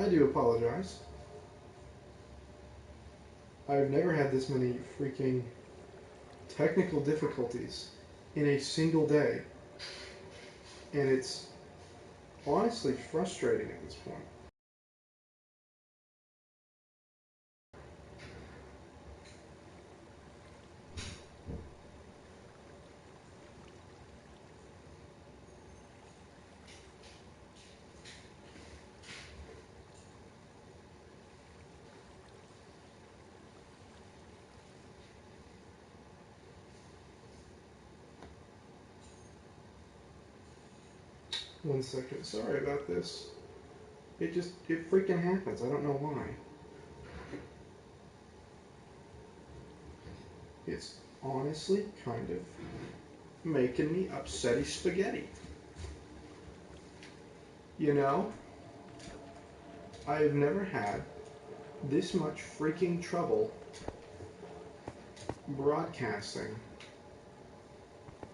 I do apologize. I've never had this many freaking technical difficulties in a single day. And it's honestly frustrating at this point. One second. Sorry about this. It freaking happens. I don't know why. It's honestly kind of making me upsetty spaghetti. You know, I have never had this much freaking trouble broadcasting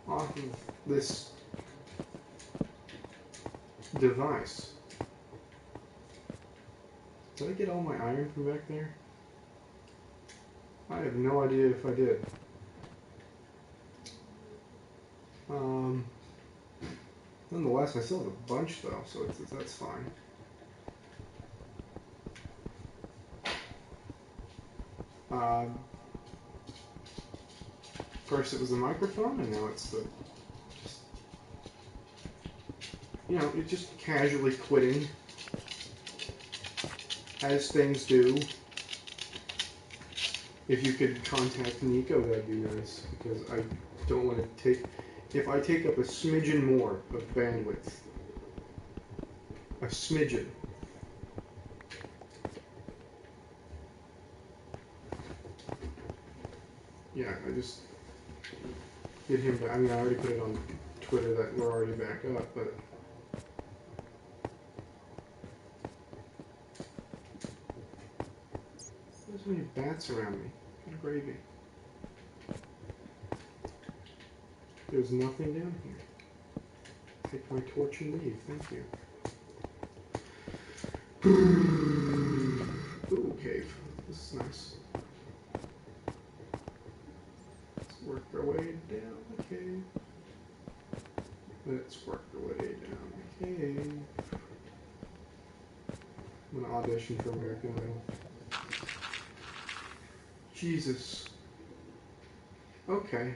off of this device. Did I get all my iron from back there? I have no idea if I did. Nonetheless, I still have a bunch though, so that's fine. First it was the microphone, and now it's the, it's just casually quitting, as things do. If you could contact Nico, that'd be nice, because I don't want to take, if I take up a smidgen more of bandwidth, a smidgen, yeah, I just get him back. I mean, I already put it on Twitter that we're already back up, but there's so many bats around me. Good gravy. There's nothing down here. Take my torch and leave. Thank you. Ooh, cave. This is nice. Let's work our way down the cave. Let's work our way down the cave. I'm gonna audition for American Idol. Jesus. Okay.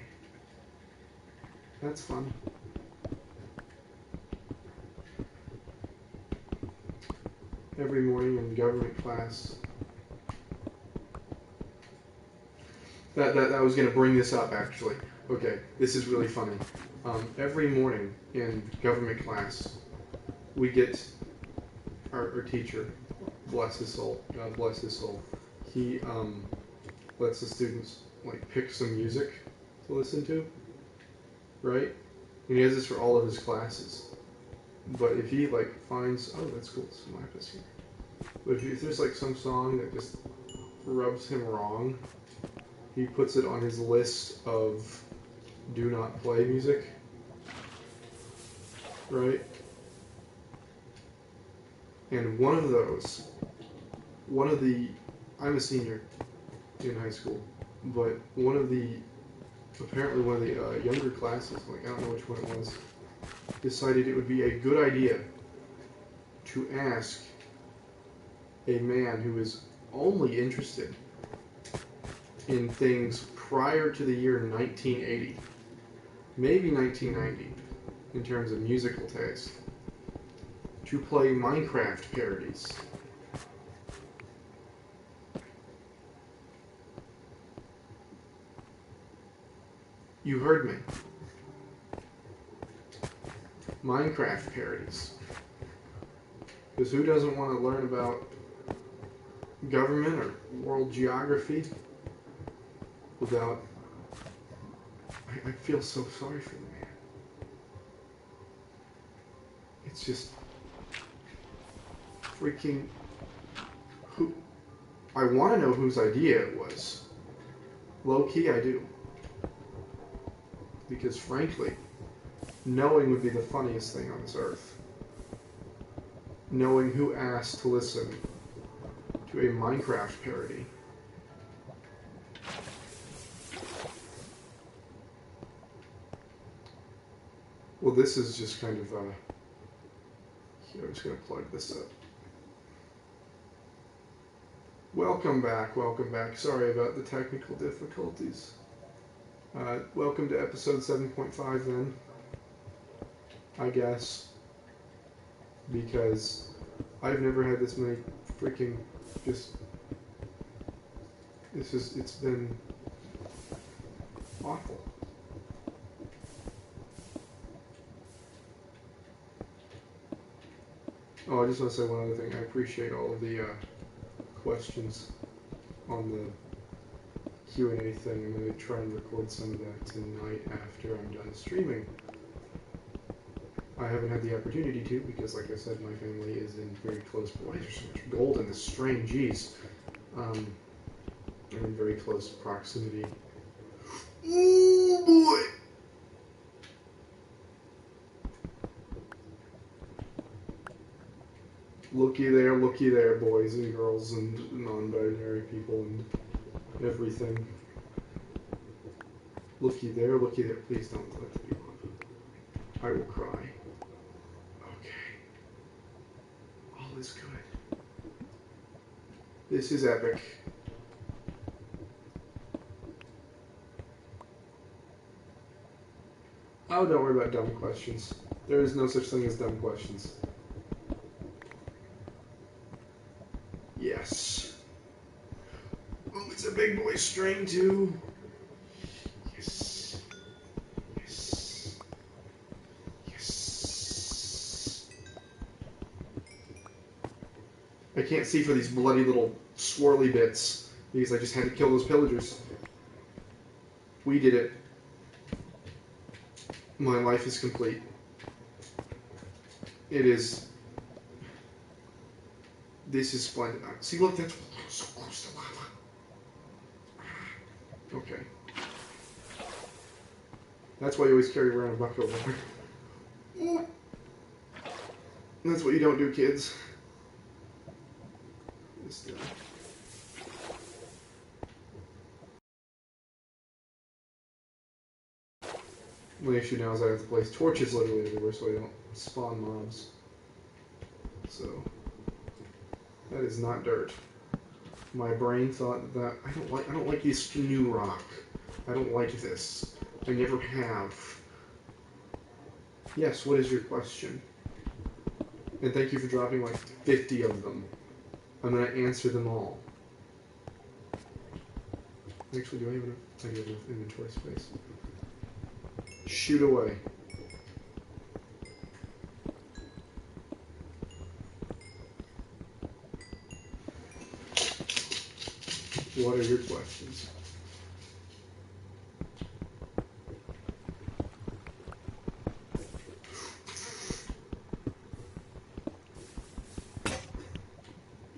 That's fun. Every morning in government class. That was going to bring this up, actually. Okay, this is really funny. Every morning in government class, we get our teacher, bless his soul, God bless his soul, he lets the students pick some music to listen to, right? And he has this for all of his classes. But if he finds, oh, that's cool, some lapis here. But if there's some song that just rubs him wrong, he puts it on his list of do not play music, right? And I'm a senior in high school, but apparently one of the younger classes, I don't know which one it was, decided it would be a good idea to ask a man who is only interested in things prior to the year 1980, maybe 1990, in terms of musical taste, to play Minecraft parodies. You heard me. Minecraft parodies. Because who doesn't want to learn about government or world geography without... I feel so sorry for the man. It's just freaking... I want to know whose idea it was. Low-key, I do. Because frankly, knowing would be the funniest thing on this earth. knowing who asked to listen to a Minecraft parody. Well, this is just kind of, here, I'm just going to plug this up. Welcome back. Sorry about the technical difficulties. Welcome to episode 7.5 then, I guess, because I've never had this many freaking, it's been awful. Oh, I just want to say one other thing. I appreciate all of the questions on the Q&A thing. I'm going to try and record some of that tonight after I'm done streaming. I haven't had the opportunity to because, like I said, my family is in very close... Why is there so much gold in this stream? Jeez. I'm in very close proximity. Oh, boy! Looky there, boys and girls and non-binary people and everything. Looky there. Please don't let the people up. I will cry. Okay. All is good. This is epic. Oh, don't worry about dumb questions. There is no such thing as dumb questions. Yes. Oh, it's a big boy string too. Yes. Yes. Yes. I can't see for these bloody little swirly bits because I just had to kill those pillagers. We did it. My life is complete. It is. This is splendid. See, look, that's so close to lava. Okay. That's why you always carry around a bucket of water. Ooh. That's what you don't do, kids. Just, the issue now is I have to place torches literally everywhere so I don't spawn mobs. So, that is not dirt. My brain thought that I don't like this new rock. I don't like this. I never have. Yes, what is your question? And thank you for dropping like 50 of them. I'm going to answer them all. Actually, do I have enough? I do have enough inventory space. Shoot away. What are your questions?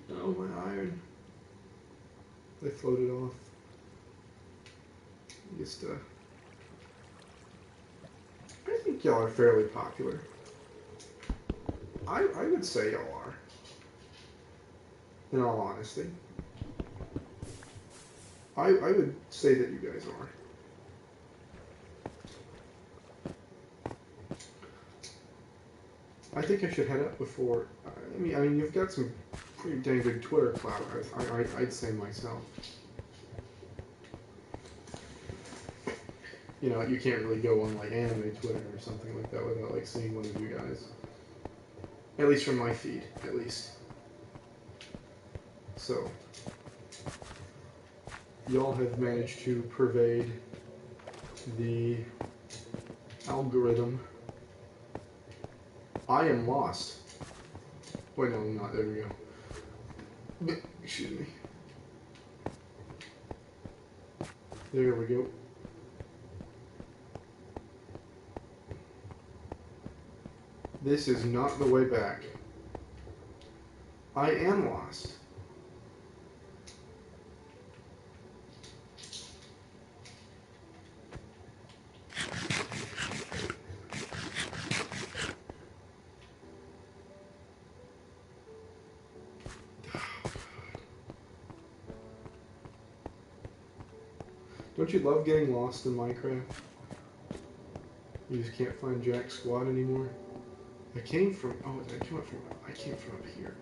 Oh, my iron. They floated off. Just, I think y'all are fairly popular. I would say y'all are. In all honesty. I would say that you guys are. I think I should head up before... I mean, you've got some pretty dang good Twitter clout, I'd say myself. You know, you can't really go on, like, anime Twitter or something like that without, like, seeing one of you guys. At least from my feed, at least. So... y'all have managed to pervade the algorithm. I am lost. Wait, no, I'm not. There we go. Excuse me. There we go. This is not the way back. I am lost. Don't you love getting lost in Minecraft? You just can't find Jack Squad anymore? I came from up here.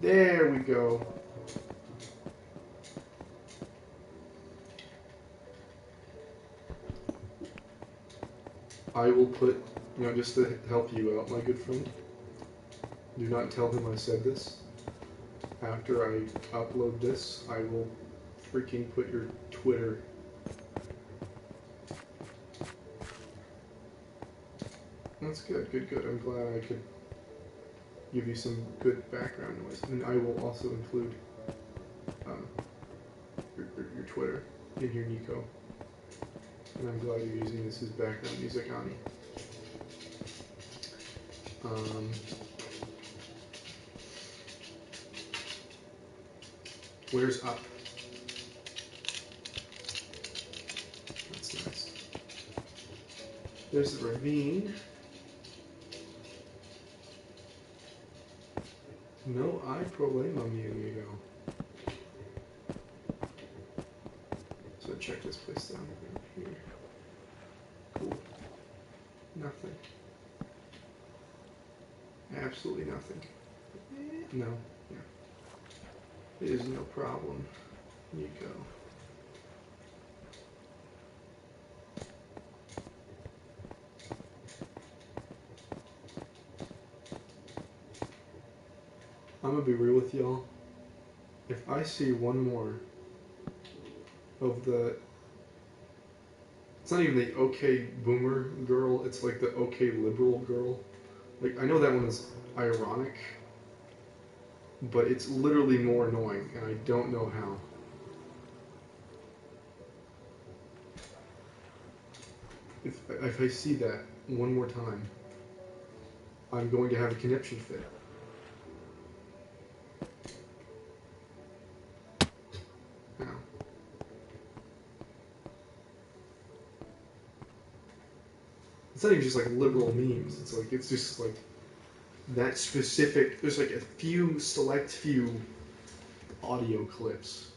There we go. I will put, just to help you out, my good friend. Do not tell him I said this. After I upload this, I will freaking put your Twitter. That's good, good. I'm glad I could give you some good background noise. And I will also include your Twitter in here, Nico. And I'm glad you're using this as background music, Ani. Where's up? That's nice. There's the ravine. No hay problema, mi amigo. So check this place down here. Cool. Nothing. Absolutely nothing. No. Yeah. It is no problem. You go. I'm gonna be real with y'all. If I see one more of the... It's not even the okay boomer girl, it's like the okay liberal girl. Like, I know that one is ironic, but it's literally more annoying, and I don't know how. If I see that one more time, I'm going to have a conniption fit. Now, it's not even just like liberal memes. It's just like that specific. There's like a select few audio clips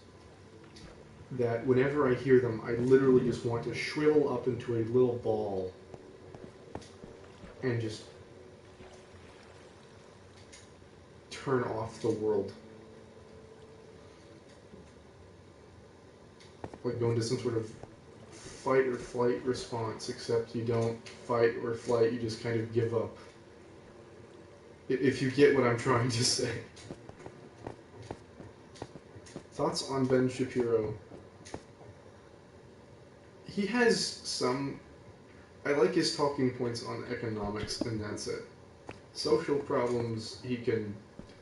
that whenever I hear them, I literally just want to shrivel up into a little ball and just turn off the world. Like go into some sort of fight or flight response, except you don't fight or flight, you just kind of give up. If you get what I'm trying to say. Thoughts on Ben Shapiro? He has some... I like his talking points on economics, and that's it. Social problems,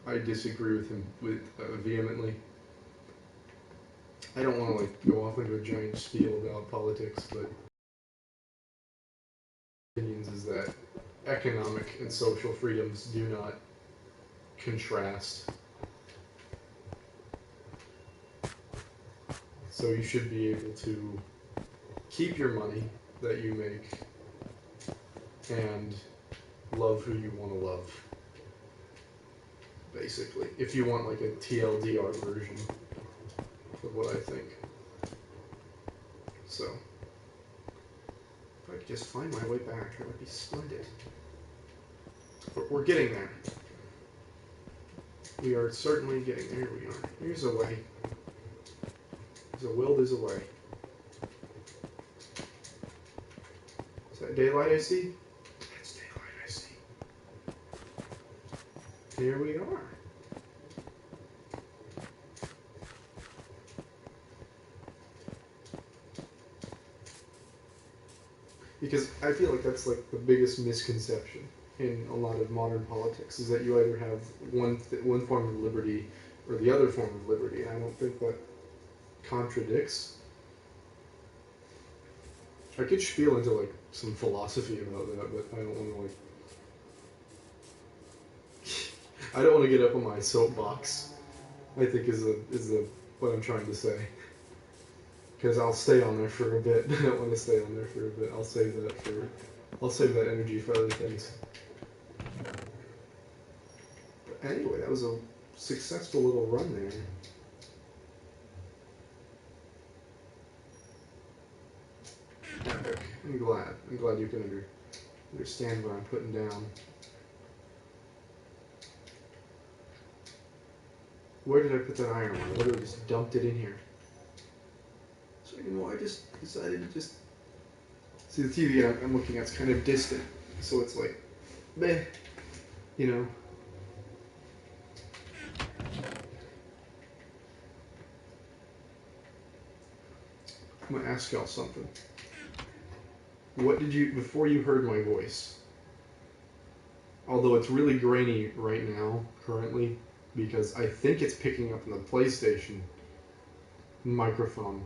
I disagree with him vehemently. I don't want to go off into a giant spiel about politics, but opinions is that economic and social freedoms do not contrast. So you should be able to keep your money that you make and love who you want to love. Basically, if you want like a TLDR version of what I think. So, if I could just find my way back, that would be splendid. But we're getting there. We are certainly getting there. We are. Here's a way. There's a will, there's a way. Is that daylight I see? That's daylight I see. Here we are. Because I feel like that's like the biggest misconception in a lot of modern politics is that you either have one form of liberty or the other form of liberty. And I don't think that contradicts. I could spiel into like some philosophy about that, but I don't want to like. I don't want to get up on my soapbox. I think is what I'm trying to say. Because I'll stay on there for a bit. I don't want to stay on there for a bit. I'll save that energy for other things. But anyway, that was a successful little run there. I'm glad. I'm glad you can understand what I'm putting down. Where did I put that iron on? I literally just dumped it in here. So, you know, I just decided to just... See, the TV I'm looking at is kind of distant. So it's like, meh, you know. I'm going to ask y'all something. What did you, before you heard my voice, although it's really grainy right now, currently, because I think it's picking up on the PlayStation microphone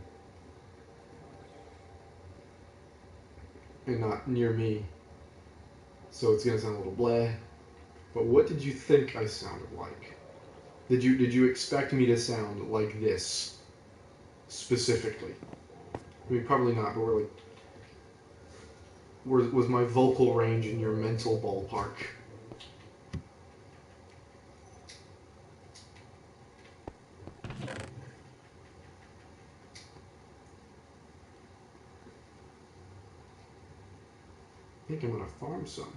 and not near me, so it's going to sound a little blah. But what did you think I sounded like? Did you expect me to sound like this specifically? I mean, probably not, but we're like, was my vocal range in your mental ballpark? I think I'm gonna farm some.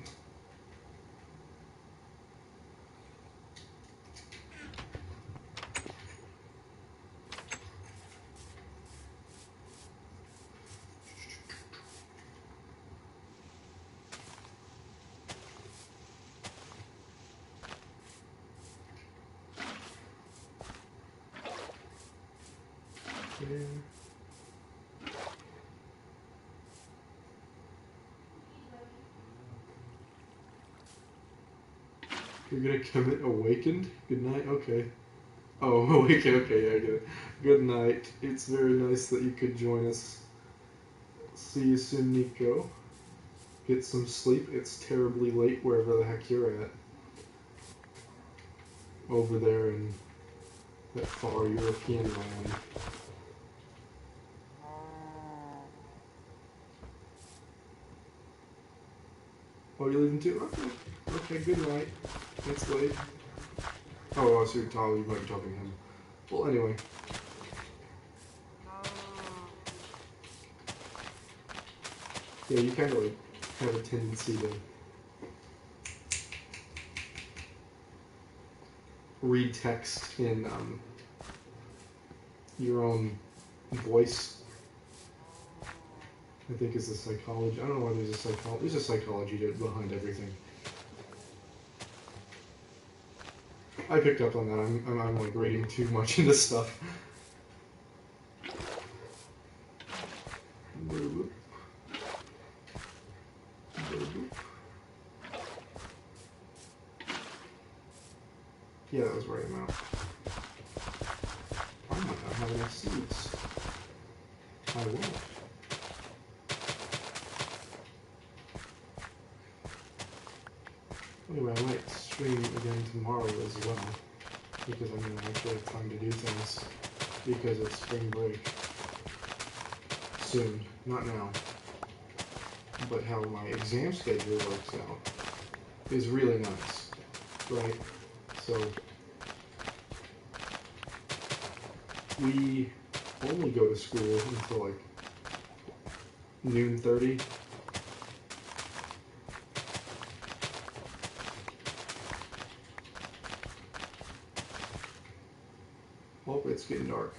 Yeah. You're gonna commit awakened? Good night? Okay. Oh, awakened, okay, yeah, I get it. Good night. It's very nice that you could join us. See you soon, Nico. Get some sleep. It's terribly late wherever the heck you're at. Over there in that far European land. Oh, you're leaving too? Okay. Okay, good night. It's late. Oh, so you're Tyler, you might be talking to him. Well, anyway. Yeah, you kind of like have a tendency to read text in your own voice. I think is the psychology. I don't know why there's a psychology. There's a psychology behind everything. I picked up on that. I'm like reading too much into stuff. Yeah, that was right amount. I might not have enough seeds. I won't. Anyway, I might stream again tomorrow as well, because I'm going to actually have time to do things, because it's spring break. Soon. Not now. But how my exam schedule works out is really nice, right? So, we only go to school until like noon 30. Oh, it's getting dark.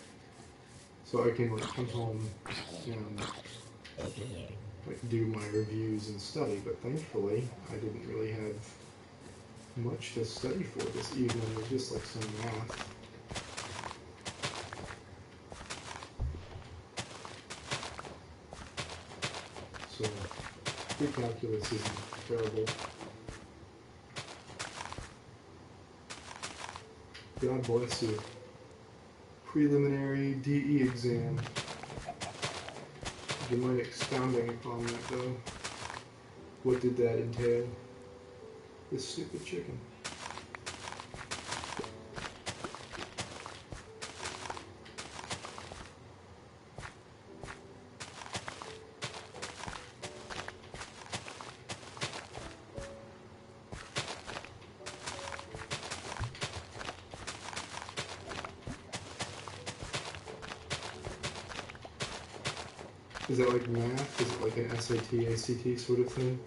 So I can like come home and like do my reviews and study, but thankfully I didn't really have much to study for this evening. It was just like some math. So pre-calculus isn't terrible. God bless you. Preliminary DE exam. Do you mind expounding upon that though? What did that entail? This stupid chicken. Is that like math? Is it like an SAT, ACT sort of thing?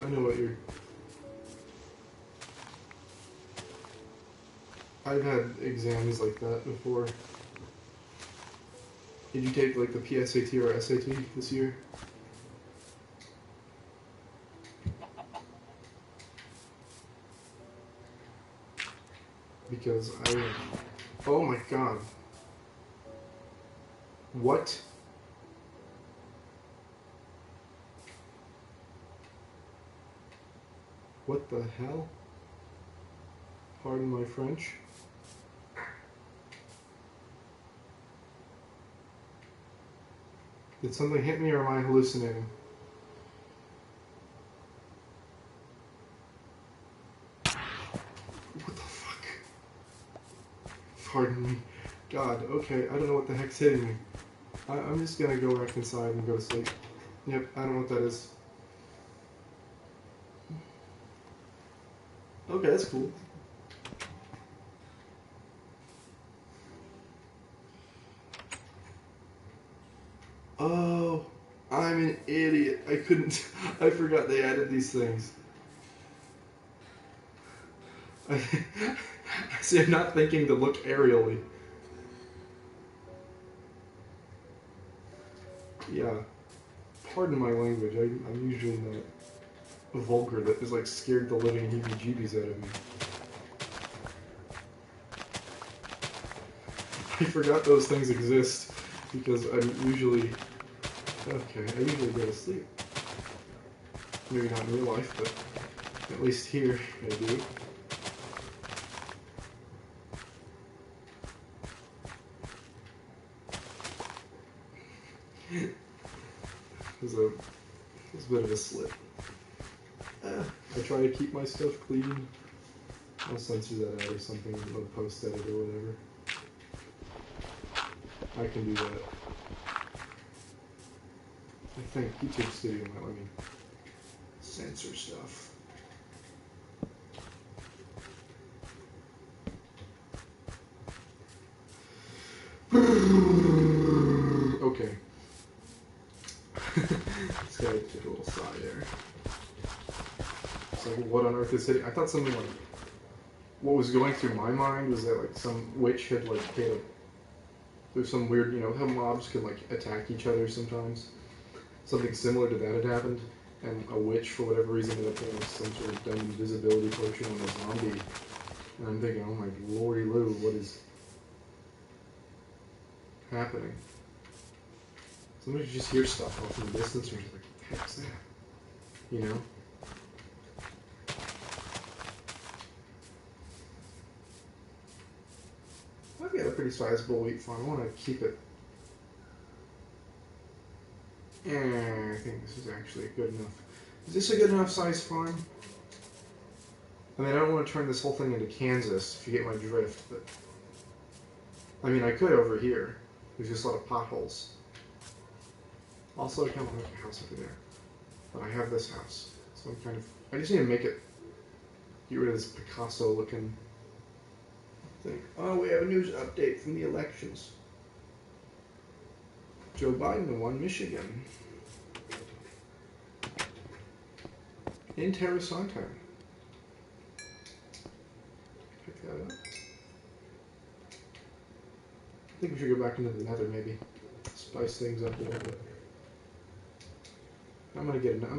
I know what you're... I've had exams like that before. Did you take like the PSAT or SAT this year? Because I... Oh my god. What? What the hell? Pardon my French. Did something hit me or am I hallucinating? What the fuck? Pardon me. God, okay, I don't know what the heck's hitting me. I'm just gonna go back inside and go to sleep. Yep, I don't know what that is. Okay, that's cool. Oh, I'm an idiot. I couldn't... I forgot they added these things. See, I'm not thinking to look aerially. Yeah. Pardon my language. I'm usually not vulgar that is like scared the living heebie-jeebies out of me. I forgot those things exist because I'm usually... Okay, I usually go to sleep. Maybe not in real life, but at least here I do. There's a bit of a slip. I try to keep my stuff clean. I'll censor that out or something, or post edit or whatever. I can do that. I think YouTube Studio might let me censor stuff. Okay. This guy took a little sigh there. It's like, what on earth is hitting? I thought something like, what was going through my mind was that like some witch had like paid a, there's some weird, you know, how mobs can like attack each other sometimes. Something similar to that had happened, and a witch for whatever reason ended up getting some sort of dumb invisibility potion on a zombie. And I'm thinking, oh my lordy Lou, what is happening? Somebody just hear stuff off in the distance, or just like, what the heck's that? You know? I've got a pretty sizable wheat farm. I want to keep it. I think this is actually good enough. Is this a good enough size farm? I mean, I don't want to turn this whole thing into Kansas, if you get my drift, but... I mean, I could over here. There's just a lot of potholes. Also, I kind of like a house over there. But I have this house. So I'm kind of... I just need to make it... Get rid of this Picasso-looking thing. Oh, we have a news update from the elections. Joe Biden won Michigan. Interessante. Pick that up. I think we should go back into the nether, maybe. Spice things up a little bit. I'm gonna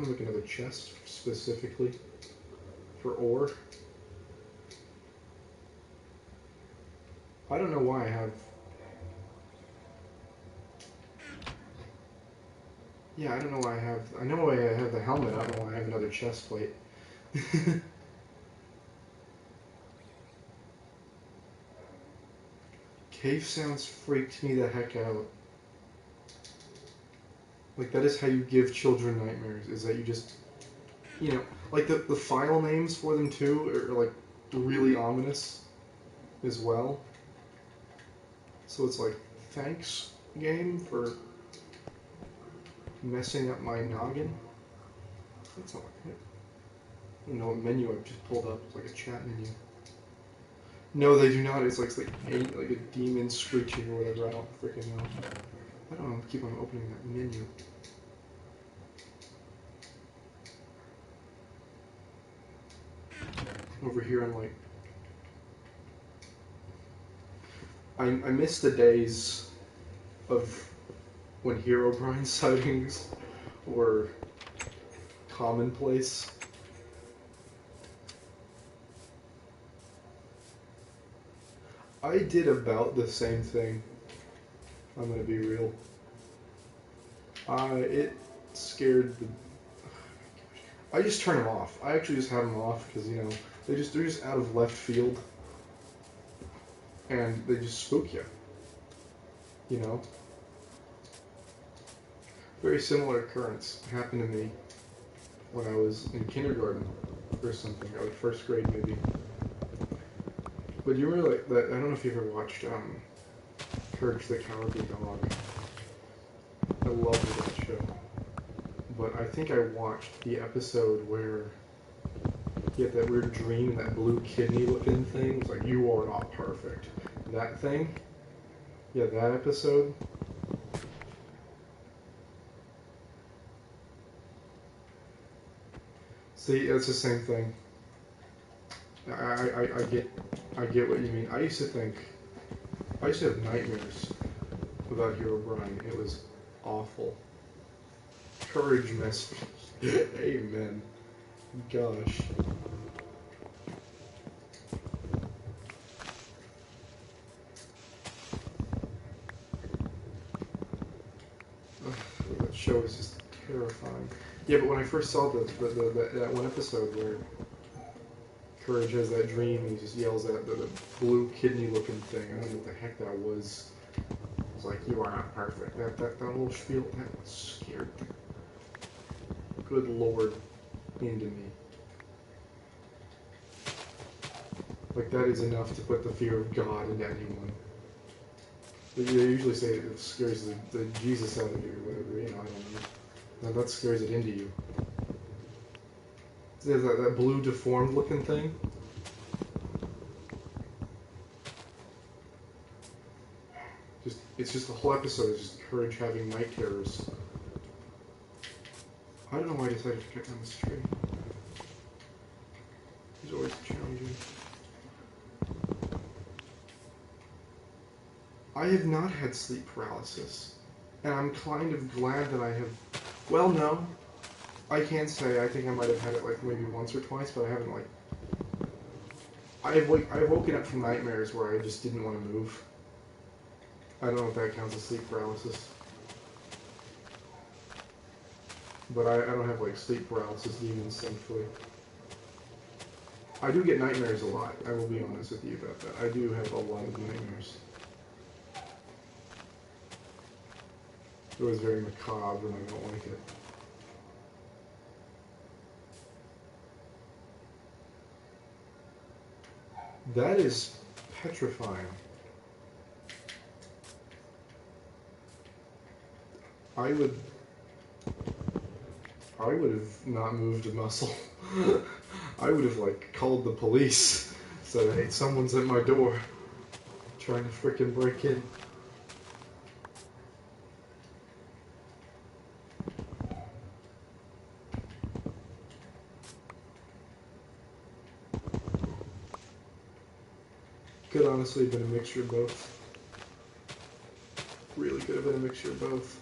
make another chest specifically for ore. I don't know why I have... Yeah, I don't know why I have... I know why I have the helmet, I don't know why I have another chest plate. Cave sounds freaked me the heck out. Like, that is how you give children nightmares, is that you just... You know, like the file names for them too are like really ominous as well. So it's like, thanks game for messing up my noggin. That's not it. I don't know what menu I've just pulled up. It's like a chat menu. No, they do not. It's like a demon screeching or whatever. I don't freaking know. I don't know. Keep on opening that menu. Over here, I'm like, I miss the days of when Herobrine sightings were commonplace. I did about the same thing. I'm gonna be real. It scared the. I just turn them off. I actually just have them off because they're just out of left field, and they just spook you. Very similar occurrence happened to me when I was in kindergarten or something, or like first grade maybe. But you remember that? I don't know if you ever watched Courage the Cowardly Dog. I loved that show. But I think I watched the episode where he had that weird dream and that blue kidney looking thing. It's like, you are not perfect. That thing? Yeah, that episode. See, it's the same thing. I get what you mean. I used to have nightmares about Herobrine. It was awful. Courage messed me. Amen. Gosh. That show is just terrifying. Yeah, but when I first saw that one episode where Courage has that dream and he just yells at the blue kidney-looking thing, I don't know what the heck that was. It's like, you are not perfect. That little spiel, that scared the good Lord into me. Like, that is enough to put the fear of God into anyone. They usually say it scares the Jesus out of you or whatever, I don't know. Now that scares it into you. There's that blue deformed looking thing. It's just the whole episode is just Courage having night terrors. I don't know why I decided to cut down this tree. It's always challenging. I have not had sleep paralysis, and I'm kind of glad that I have. Well, no, I can't say. I think I might have had it like maybe once or twice, but I haven't like. I've woken up from nightmares where I just didn't want to move. I don't know if that counts as sleep paralysis, but I don't have like sleep paralysis demons, thankfully. I do get nightmares a lot. I will be honest with you about that. I do have a lot of nightmares. It was very macabre, and I don't like it. That is petrifying. I would have not moved a muscle. I would have like called the police. Said, hey, someone's at my door trying to frickin' break in. Could honestly have been a mixture of both. Really could have been a mixture of both.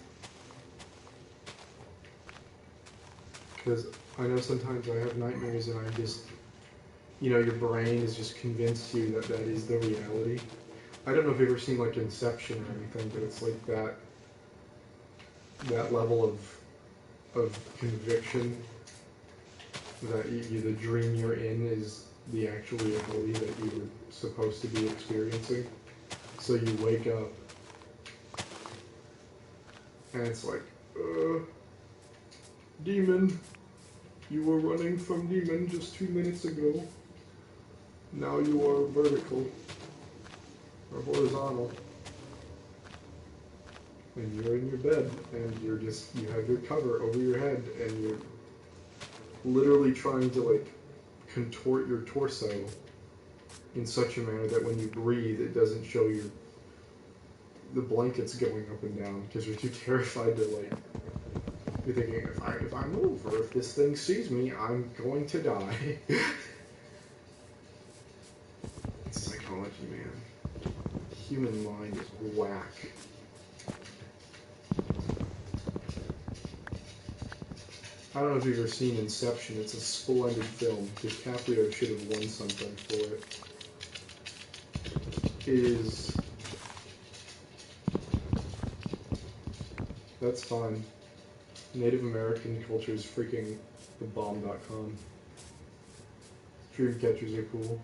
Because I know sometimes I have nightmares and I just, your brain is just convinced you that that is the reality. I don't know if you've ever seen like Inception or anything, but it's like that level of conviction that the dream you're in is the actual reality that you were supposed to be experiencing. So you wake up and it's like, demon, you were running from demon just 2 minutes ago. Now you are vertical or horizontal. and you're in your bed, and you have your cover over your head, and you're literally trying to like contort your torso in such a manner that when you breathe, it doesn't show the blankets going up and down because you're too terrified to like. You're thinking, if I move or if this thing sees me, I'm going to die. It's psychology, man. Human mind is whack. I don't know if you've ever seen Inception. It's a splendid film. DiCaprio should have won something for it. It is... That's fine. Native American culture is freaking the bomb.com. Dream catchers are cool.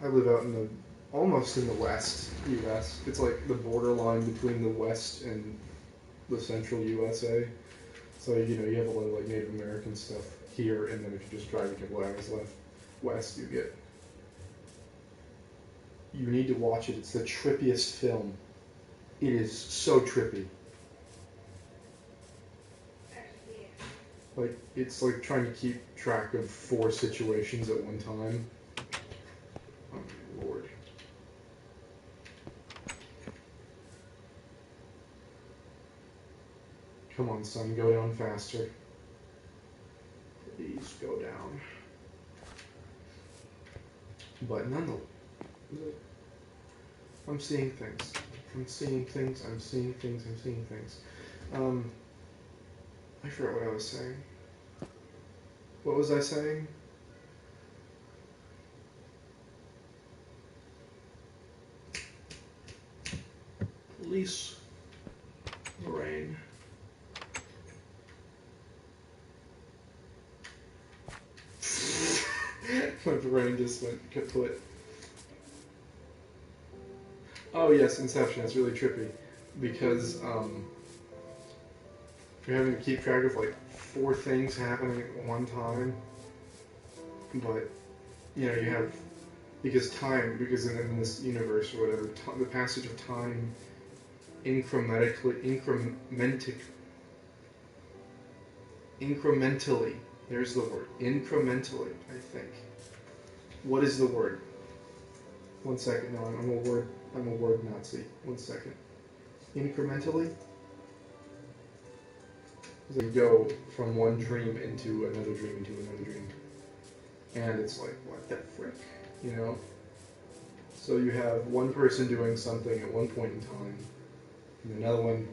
I live out in almost in the West, U.S. It's like the borderline between the West and the central USA. So, you know, you have a lot of like Native American stuff here, and then if you just drive a couple hours west, you need to watch it. It's the trippiest film. It is so trippy. Like, it's like trying to keep track of 4 situations at one time. Oh my lord. Come on, son, go down faster. Please go down. But nonetheless, I'm seeing things. I'm seeing things. I forgot what I was saying. What was I saying? Police. Rain. My brain just went kaput. Oh yes, Inception. It's really trippy because you're having to keep track of like 4 things happening at one time. But you know you have because in this universe or whatever, the passage of time incrementally. There's the word. Incrementally, I think. What is the word? 1 second. No, I'm a word Nazi. 1 second. Incrementally? You go from one dream into another dream into another dream. And it's like, what the frick? You know? So you have one person doing something at one point in time, and another one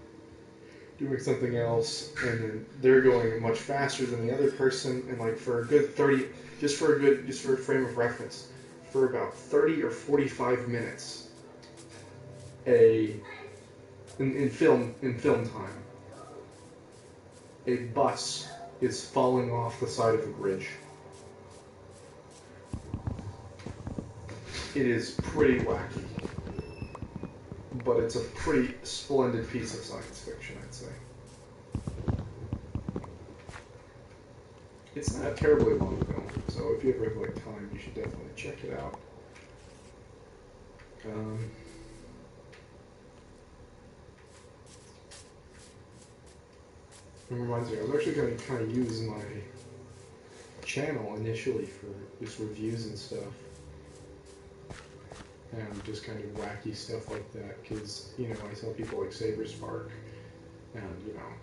doing something else, and then they're going much faster than the other person, and like for a good 30, just for a frame of reference, for about 30 or 45 minutes, in film time, a bus is falling off the side of a bridge. It is pretty wacky, but it's a pretty splendid piece of science fiction, I'd say. It's not a terribly long film, so if you ever have like time, you should definitely check it out. It reminds me, I was actually going to kind of use my channel initially for just reviews and stuff. And just kind of wacky stuff like that, because, you know, I tell people like Saber Spark, and, you know,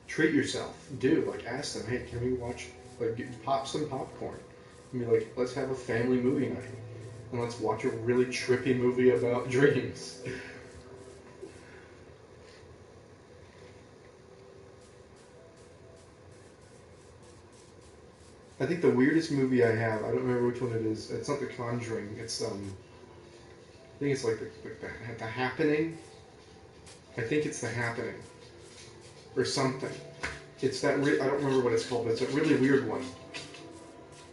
treat yourself. Like, ask them, hey, can we watch, like, pop some popcorn? And be like, let's have a family movie night, and let's watch a really trippy movie about dreams. I think the weirdest movie I have, I don't remember which one it is. It's not The Conjuring. It's I think it's like the Happening. I think it's The Happening, or something. It's that I don't remember what it's called, but it's a really weird one,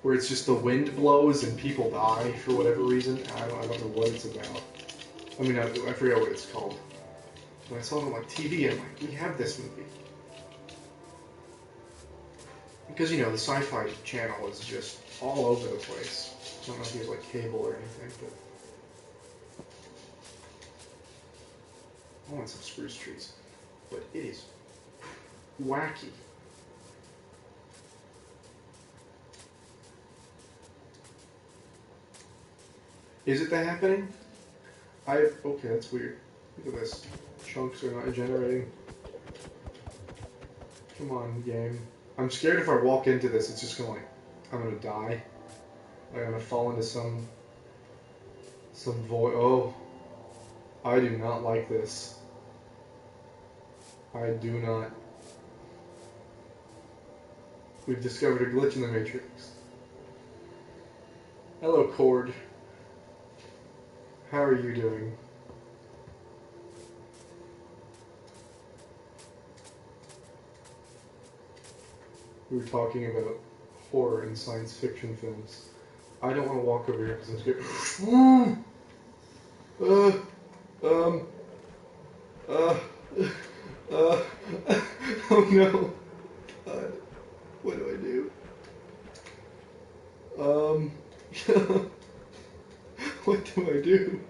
where it's just the wind blows and people die for whatever reason. I don't know what it's about. I mean, I forget what it's called. But I saw it on like TV, and I'm like, we have this movie. Because, you know, the Sci-Fi Channel is just all over the place. I don't know if you have, like, cable or anything, but I want some spruce trees. But it is wacky. Is it that happening? Okay, that's weird. Look at this. Chunks are not generating. Come on, game. I'm scared if I walk into this, it's just gonna I'm gonna die. Like I'm gonna fall into some void. Oh, I do not like this. I do not. We've discovered a glitch in the Matrix. Hello, Cord. How are you doing? We were talking about horror and science fiction films. I don't want to walk over here because I'm scared. Oh no. What do I do? What do I do?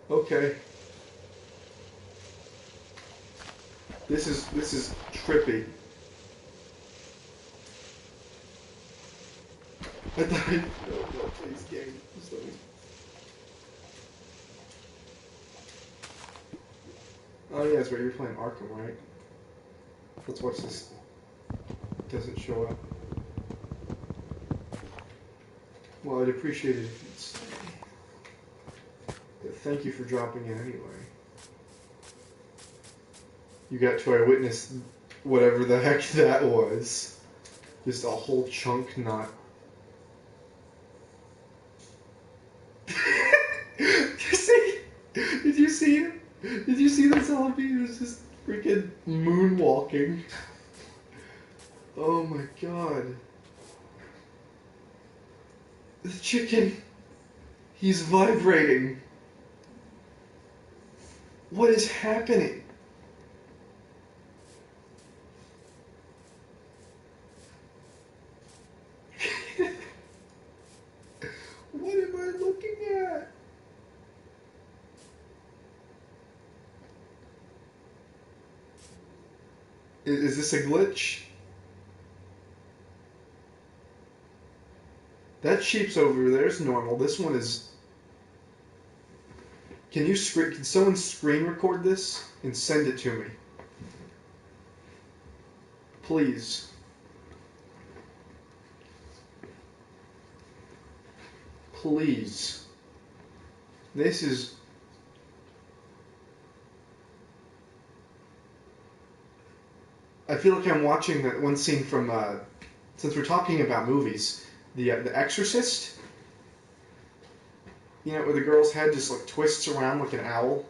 Okay. This is trippy. I died. No, please, game. Just let me. Oh yeah, that's right. You're playing Arkham, right? Let's watch this. It doesn't show up. Well, I'd appreciate it if you'd stay. But thank you for dropping in anyway. You got to eyewitness whatever the heck that was. Just a whole chunk not. Did you see it? Did you see the zombie? He was just freaking moonwalking. Oh my god. The chicken. He's vibrating. What is happening? What am I looking at? Is this a glitch? That sheep's over there is normal. This one is. Can someone screen record this and send it to me? Please. Please. This is. I feel like I'm watching that one scene from. Since we're talking about movies, the Exorcist. You know, where the girl's head just like twists around like an owl.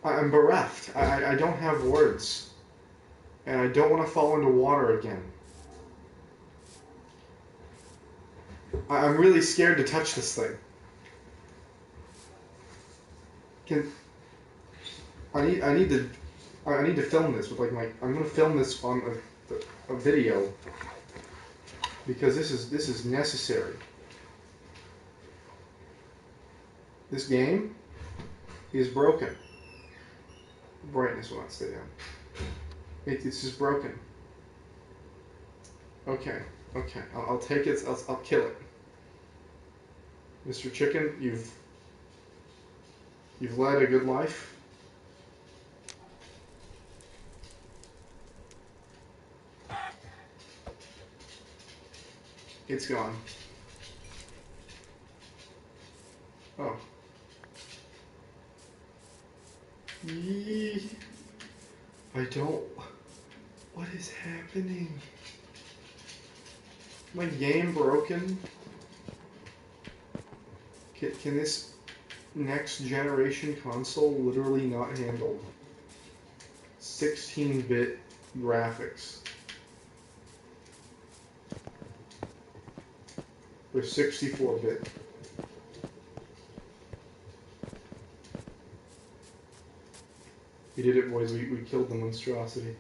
I'm bereft. I don't have words. And I don't want to fall into water again. I'm really scared to touch this thing. I need to film this with I'm gonna film this on a video because this is necessary. This game is broken. Brightness will not stay down. It's just broken. Okay. I'll take it. I'll kill it. Mr. Chicken, you've led a good life. It's gone. Oh. Yee. I don't. What is happening? My game broken? Can this next generation console literally not handle 16-bit graphics? Or 64-bit. We did it, boys. We killed the monstrosity.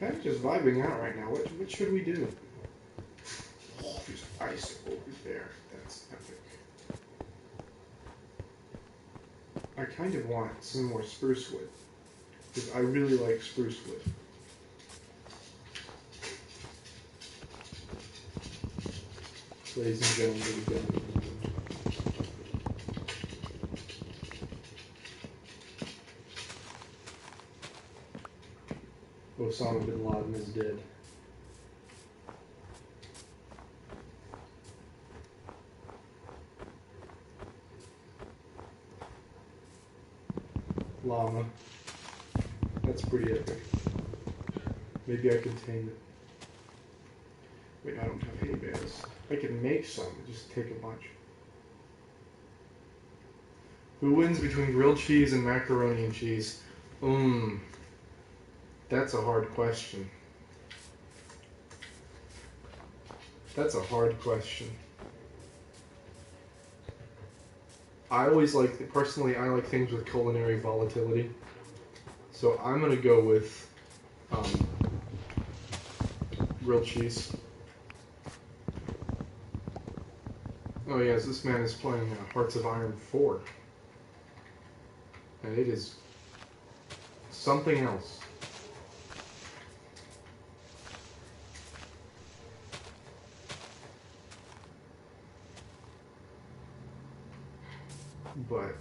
Kind of just vibing out right now. What should we do? Oh, there's ice over there. That's epic. I kind of want some more spruce wood, because I really like spruce wood. Ladies and gentlemen, Osama bin Laden is dead. Llama. That's pretty epic. Maybe I can tame it. Wait, I don't have hay bales. I can make some, just take a bunch. Who wins between grilled cheese and macaroni and cheese? That's a hard question. That's a hard question. I always like, personally, I like things with culinary volatility. So I'm going to go with grilled cheese. Oh yes, this man is playing Hearts of Iron 4. And it is something else. But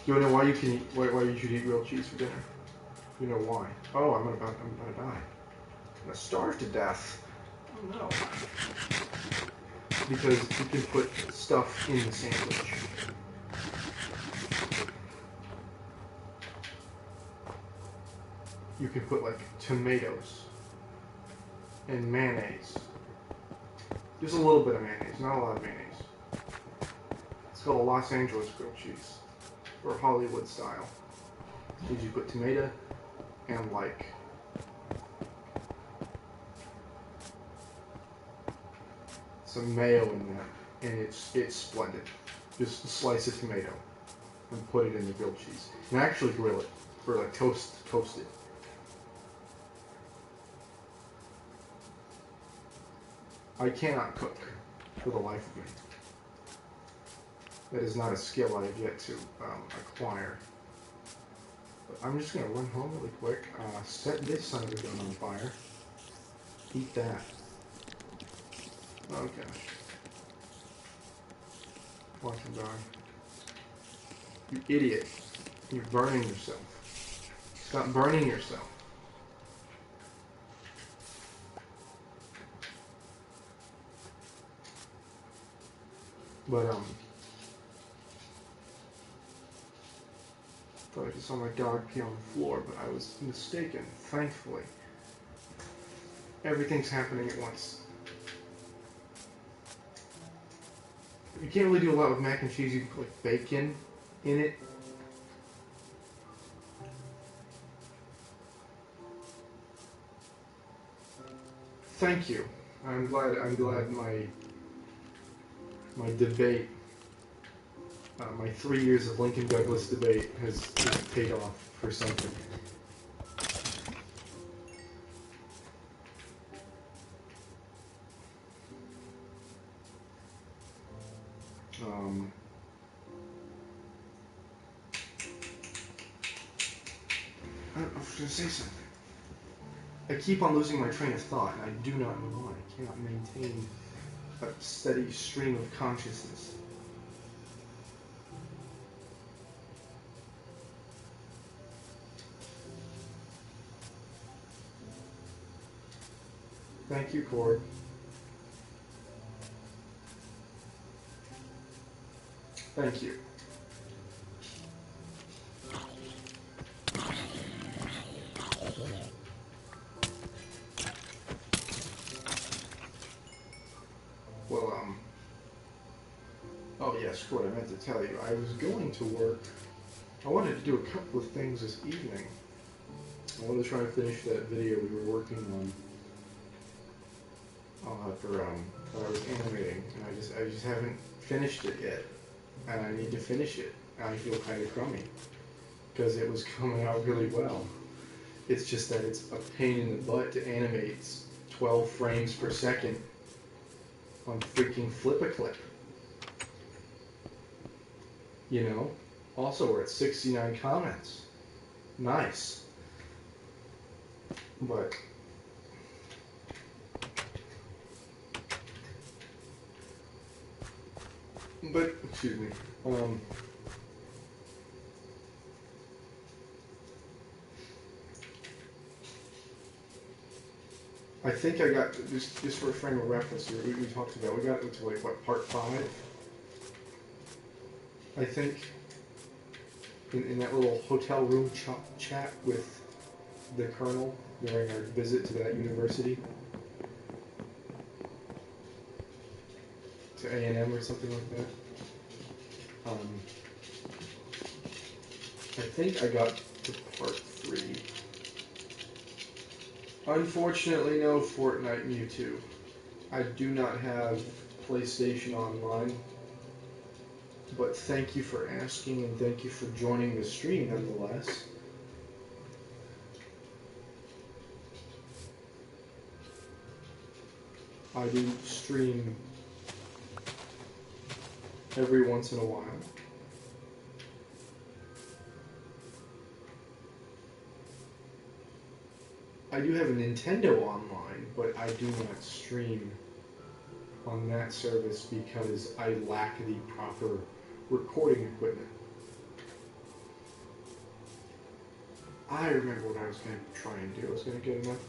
you know why you can eat, why you should eat grilled cheese for dinner? You know why? Oh, I'm about to die. I'm gonna starve to death. Oh no. Because you can put stuff in the sandwich. You can put like tomatoes and mayonnaise. Just a little bit of mayonnaise, not a lot of mayonnaise. It's called a Los Angeles grilled cheese, or Hollywood style. You put tomato and like some mayo in that, and it's splendid. Just a slice of tomato and put it in the grilled cheese, and actually grill it, or like toast it. I cannot cook for the life of me. That is not a skill I have yet to acquire. But I'm just going to run home really quick, set this son of a gun on fire, eat that. Oh gosh. Watch him die. You idiot. You're burning yourself. Stop burning yourself. But, thought I just saw my dog pee on the floor, but I was mistaken, thankfully. Everything's happening at once. You can't really do a lot with mac and cheese. You can put like bacon in it. Thank you. I'm glad my debate, my 3 years of Lincoln Douglas debate has paid off for something. I was going to say something. I keep on losing my train of thought, and I do not know why. I cannot maintain a steady stream of consciousness. Thank you, Cord. Thank you. Well, oh yes, Cord, I meant to tell you, I was going to work. I wanted to do a couple of things this evening. I wanted to try and finish that video we were working on. That I was animating, and I just haven't finished it yet. and I need to finish it. I feel kind of crummy because it was coming out really well. It's just that it's a pain in the butt to animate 12 frames per second on freaking Flip-A-Clip. You know? Also, we're at 69 comments. Nice. But excuse me. I think I got just for a frame of reference. We talked about, we got into like what, part 5? I think in that little hotel room chat with the colonel during our visit to that university, to A&M or something like that. I think I got to part 3. Unfortunately, no Fortnite Mewtwo. I do not have PlayStation Online, but thank you for asking and thank you for joining the stream nonetheless. I do stream every once in a while. I do have a Nintendo Online, but I do not stream on that service because I lack the proper recording equipment. I remember what I was going to try and do. I was going to get enough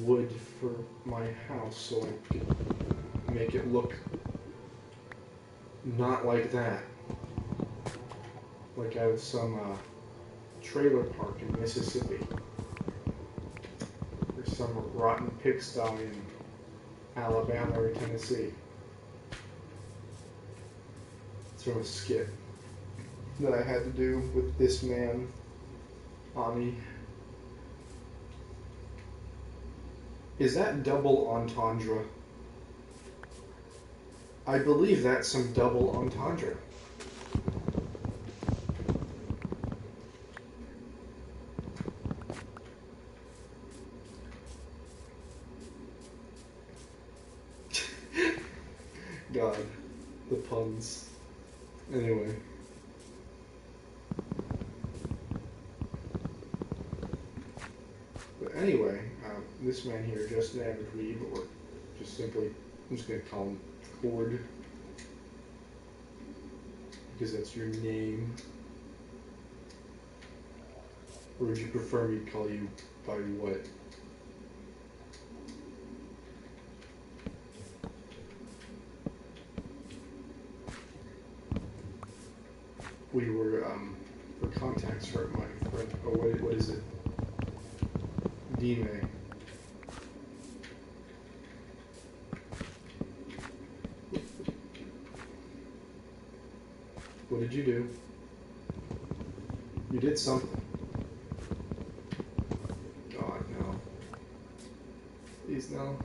wood for my house so I could make it look not like that. Like I have some trailer park in Mississippi. Or some rotten pigsty in Alabama or Tennessee. It's from a skit that I had to do with this man, Ani. Is that double entendre? I believe that's some double entendre. God, the puns. Anyway. But anyway, this man here, Justin Average Reed, or just simply, I'm just going to call him Cord, because that's your name. Or would you prefer me to call you by what? We were, for contacts for my friend, oh, what is it? Dime. What did you do? You did something. God, no. Please, no.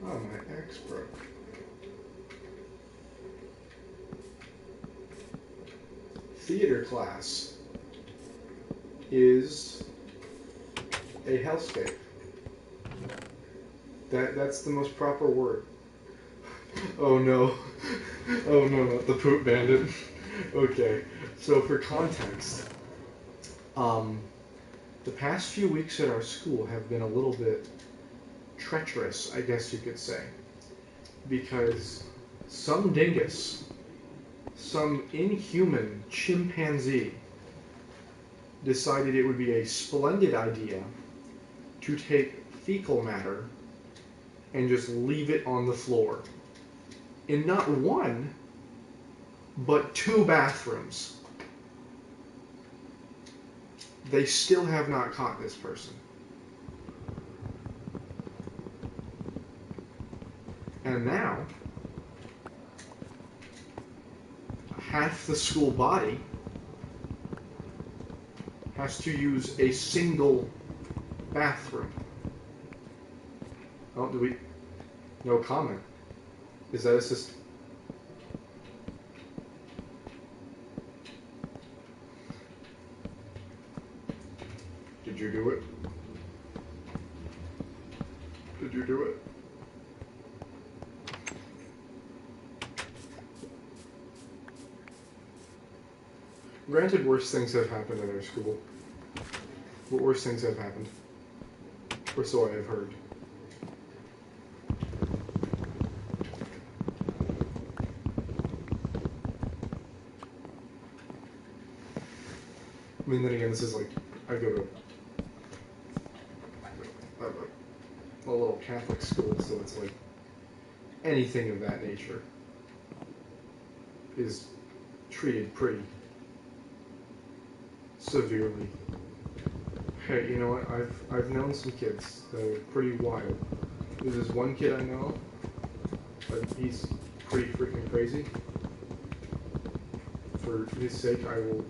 Oh, my axe broke. Theater class is a hellscape. That's the most proper word. Oh no. Oh no, not the poop bandit. Okay, so for context, the past few weeks at our school have been a little bit treacherous, I guess you could say, because some dingus, some inhuman chimpanzee, decided it would be a splendid idea to take fecal matter and just leave it on the floor. In not one, but 2 bathrooms. They still have not caught this person. And now, half the school body has to use a single bathroom. Oh, no comment. Is that a system? Did you do it? Did you do it? Granted, worse things have happened at our school. But worse things have happened. Or so I have heard. I mean, then again, this is like, I go to a little Catholic school, so it's like anything of that nature is treated pretty severely. Hey, you know what? I've known some kids that are pretty wild. There's this one kid I know, but he's pretty freaking crazy. For his sake, I will.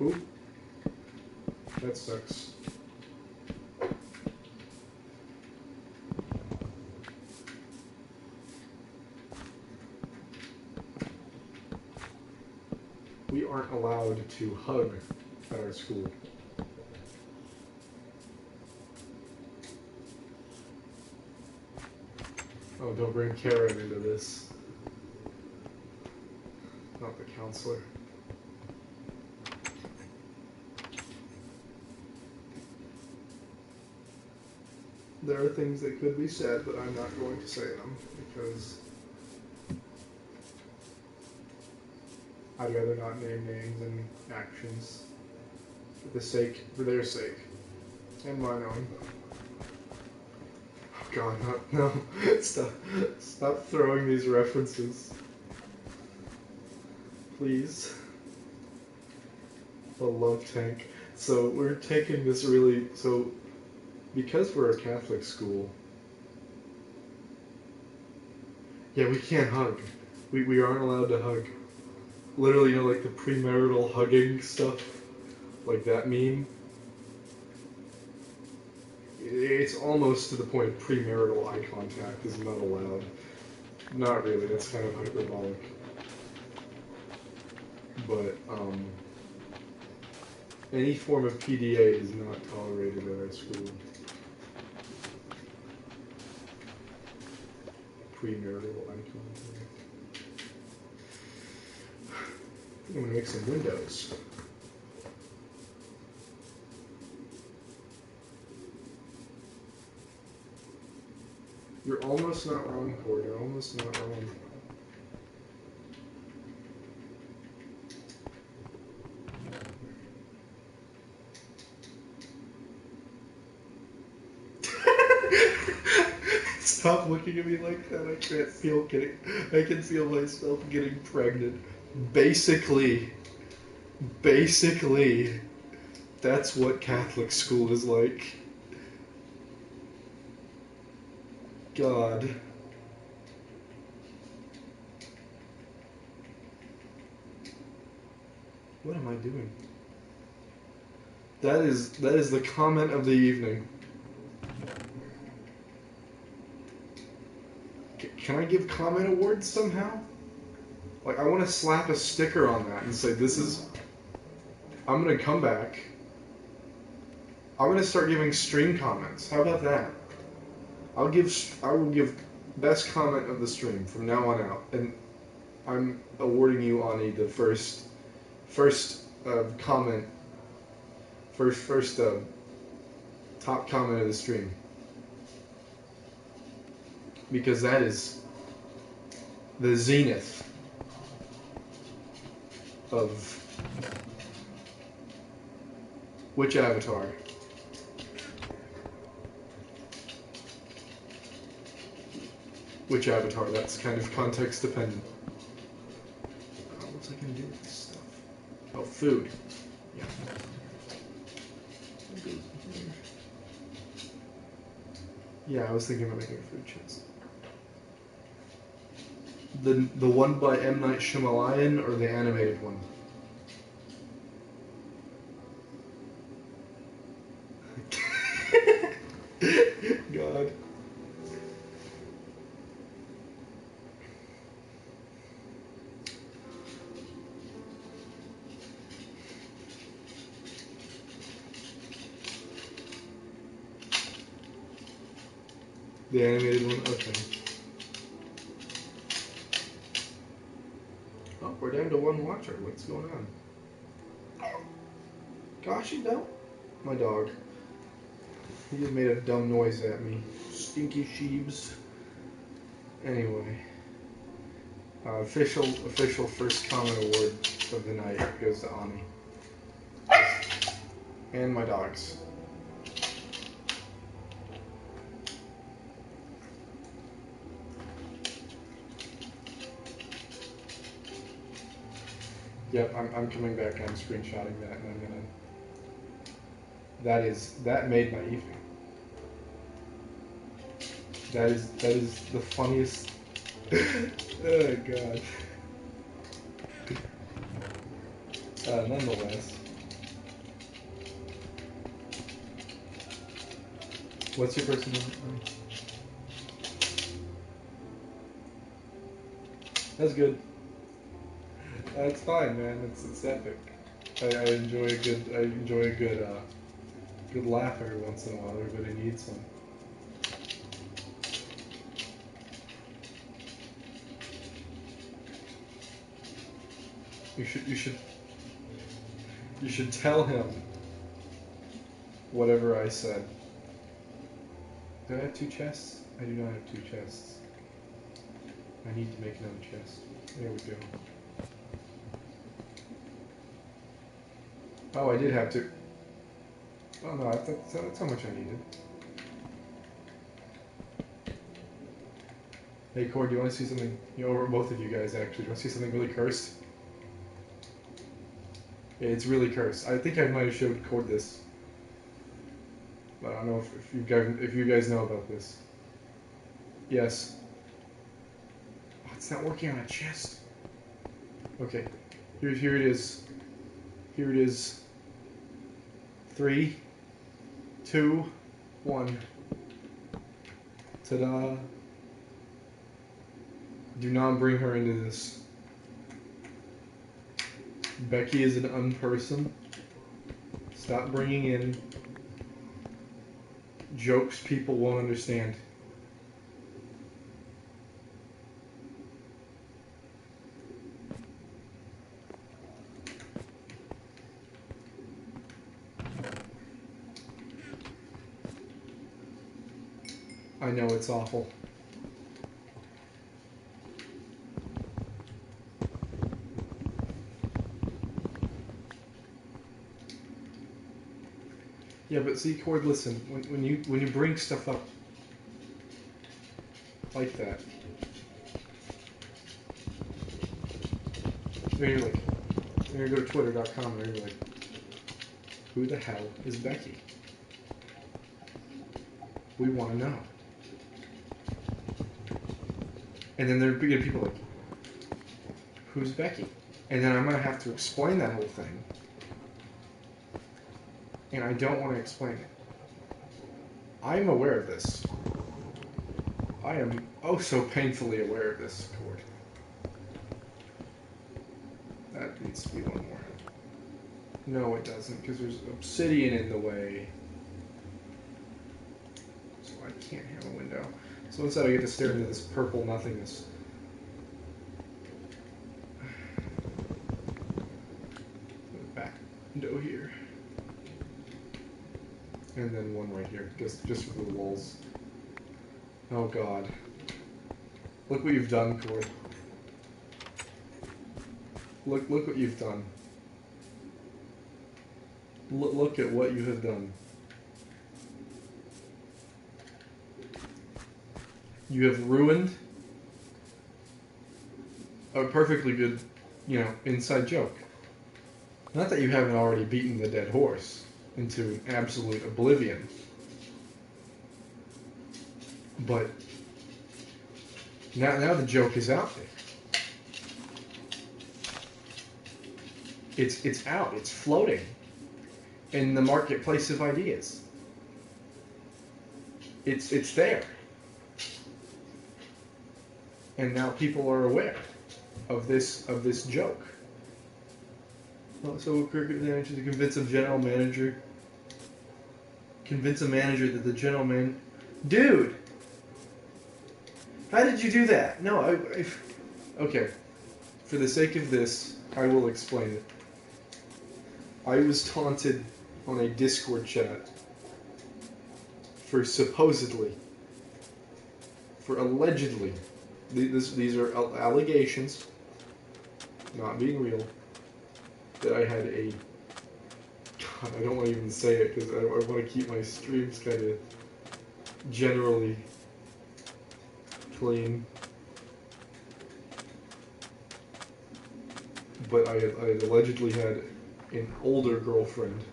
Ooh, that sucks. We aren't allowed to hug at our school. Oh, don't bring Karen into this. Not the counselor. There are things that could be said, but I'm not going to say them because I'd rather not name names and actions for their sake, and mine own. Oh God, no! Stop throwing these references, please. The love tank. So we're taking this really because we're a Catholic school. Yeah, we can't hug. We aren't allowed to hug. Literally, you know, like the premarital hugging stuff, like that meme. It's almost to the point of premarital eye contact is not allowed. Not really, that's kind of hyperbolic. But, any form of PDA is not tolerated at our school. Premarital eye contact. I'm going to make some windows. You're almost not wrong, Corey. You're almost not wrong. Stop looking at me like that. I can feel myself getting pregnant. Basically, that's what Catholic school is like. God. What am I doing? That is the comment of the evening. Can I give comment awards somehow? Like, I want to slap a sticker on that and say, I'm going to come back. I'm going to start giving stream comments. How about that? I will give best comment of the stream from now on out. And I'm awarding you, Ani, the first comment, top comment of the stream. Because that is the zenith of which avatar? Which avatar? That's kind of context dependent. What's I gonna do with this stuff? Oh, food. Yeah. Yeah, I was thinking about making a food chest. The one by M. Night Shyamalan or the animated one? The animated one? Okay. Oh, we're down to one watcher. What's going on? Gosh, you don't. My dog. He just made a dumb noise at me. Stinky sheebs. Anyway. Official first comment award of the night goes to Ani. And my dogs. Yep, I'm coming back. I'm screenshotting that, and I'm gonna. That made my evening. That is the funniest. Oh god. Nonetheless, what's your personal? That's good. That's fine, man. It's epic. I enjoy a good laugh every once in a while. Everybody needs some. You should tell him whatever I said. Do I have 2 chests? I do not have 2 chests. I need to make another chest. There we go. Oh, I did have to. Oh no, that's how much I needed. Hey Cord, do you want to see something? Or both of you guys actually. Do you want to see something really cursed? Yeah, it's really cursed. I think I might have showed Cord this. But I don't know if you guys know about this. Yes. Oh, it's not working on a chest. Okay. Here it is. Here it is. 3, 2, 1. Ta-da. Do not bring her into this. Becky is an unperson. Stop bringing in jokes people won't understand. I know it's awful. Yeah, but see, Cord, listen. When you bring stuff up like that, then you're like, then you go to twitter.com and you're like, who the hell is Becky? We want to know. And then there are people like, who's Becky? And then I'm going to have to explain that whole thing. And I don't want to explain it. I'm aware of this. I am oh so painfully aware of this, Cord. That needs to be one more. No, it doesn't, because there's obsidian in the way. So I can't have a window. So instead I get to stare into this purple nothingness. Put a back window here. And then one right here, just for the walls. Oh god. Look what you've done, Cord. Look what you've done. Look at what you have done. You have ruined a perfectly good, inside joke. Not that you haven't already beaten the dead horse into absolute oblivion, but now the joke is out there. It's out. It's floating in the marketplace of ideas. It's there. And now people are aware of this joke. So Cricket managed to convince a manager that the dude, How did you do that? No, okay. For the sake of this, I will explain it. I was taunted on a Discord chat for allegedly, these are allegations, not being real, that I had a, God, I don't want to even say it because I want to keep my streams kind of generally clean. But I had allegedly had an older girlfriend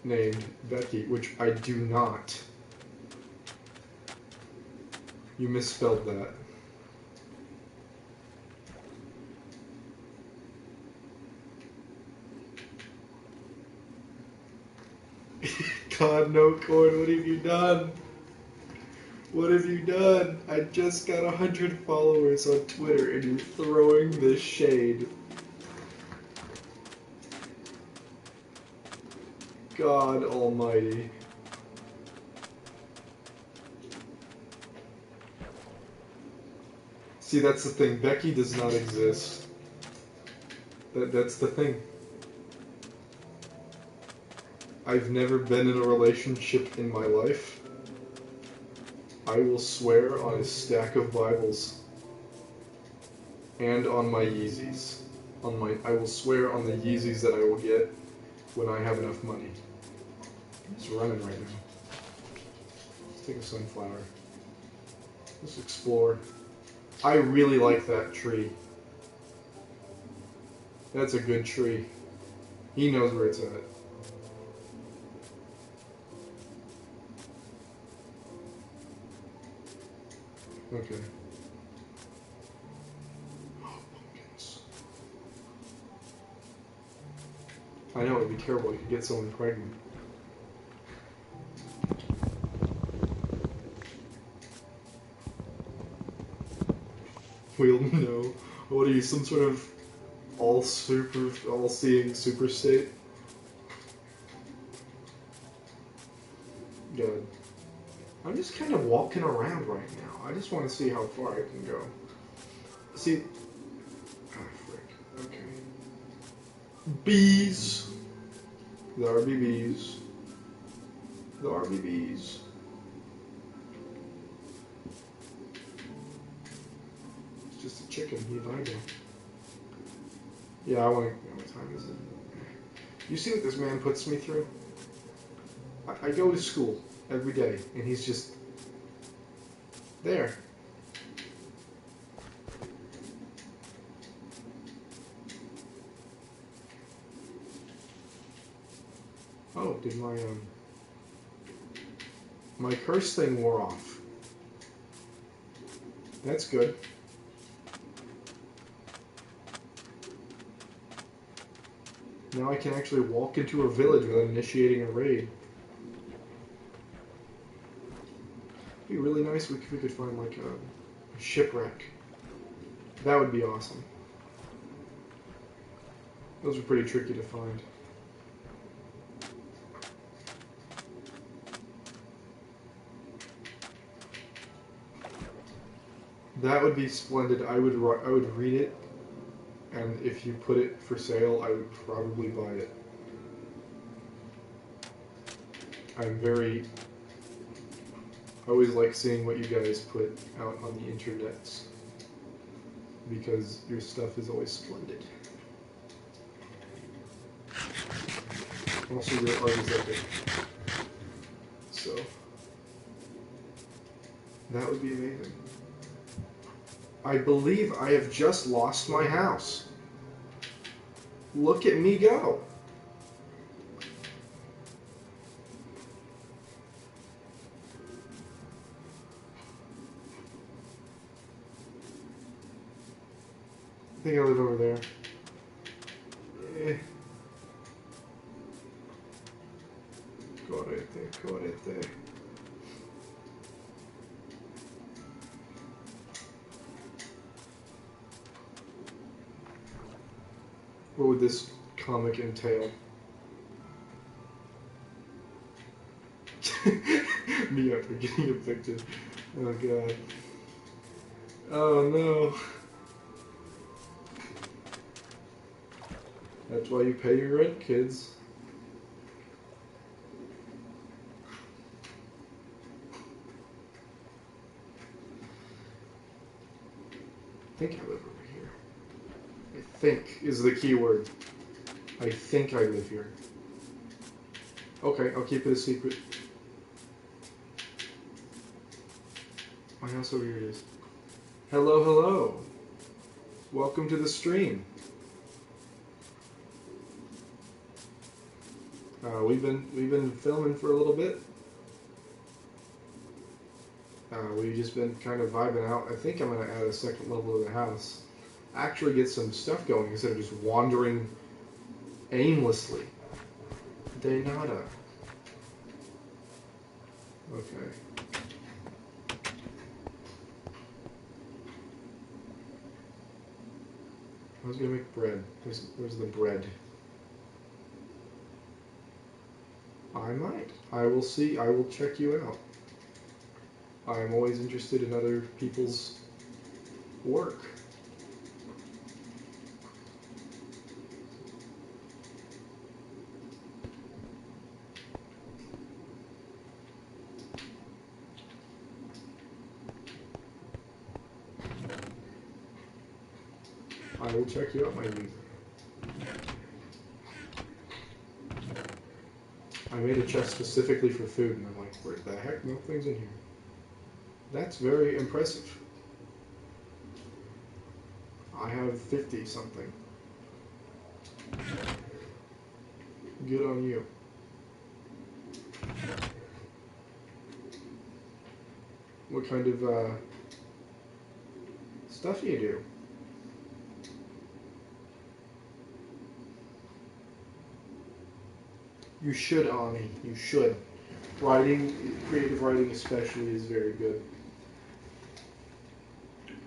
named Becky, which I do not. You misspelled that. God, no, Cord, what have you done? What have you done? I just got 100 followers on Twitter and you're throwing this shade. God almighty. See, that's the thing. Becky does not exist. That's the thing. I've never been in a relationship in my life. I will swear on a stack of Bibles and on my Yeezys. I will swear on the Yeezys that I will get when I have enough money. It's running right now. Let's take a sunflower. Let's explore. I really like that tree. That's a good tree. He knows where it's at. Okay. Oh, pumpkins. I know, it'd be terrible. You could get someone pregnant. We'll know. What are you, some sort of all-seeing super state? God. I'm just kind of walking around right now. I just want to see how far I can go. See... Ah, frick. Okay. Bees! There be bees. There be bees. It's just a chicken. He died. Yeah, I want to... What time is it? You see what this man puts me through? I go to school every day, and he's just there. Oh, did my curse thing wore off. That's good. Now I can actually walk into a village without initiating a raid. It'd be really nice if we could find like a shipwreck. That would be awesome. Those are pretty tricky to find. That would be splendid. I would read it, and if you put it for sale, I would probably buy it. I always like seeing what you guys put out on the internets, because your stuff is always splendid. Also, your art is epic. So, that would be amazing. I believe I have just lost my house. Look at me go. I think I live over there. Correte. What would this comic entail? Me after getting evicted. Oh god. Oh no. That's why you pay your rent, kids. I think I live over here. I think is the key word. I think I live here. Okay, I'll keep it a secret. My house over here it is. Hello, hello. Welcome to the stream. We've been filming for a little bit. We've just been kind of vibing out. I think I'm gonna add a second level to the house. Actually get some stuff going instead of just wandering aimlessly. De nada. Okay. I was gonna make bread. Where's the bread? I might. I will see. I will check you out. I am always interested in other people's work. I will check you out, my user. I made a chest specifically for food, and I'm like, where the heck? Nothing's in here. That's very impressive. I have 50 something. Good on you. What kind of stuff do you do? You should, Ani. You should. Writing, creative writing especially, is very good.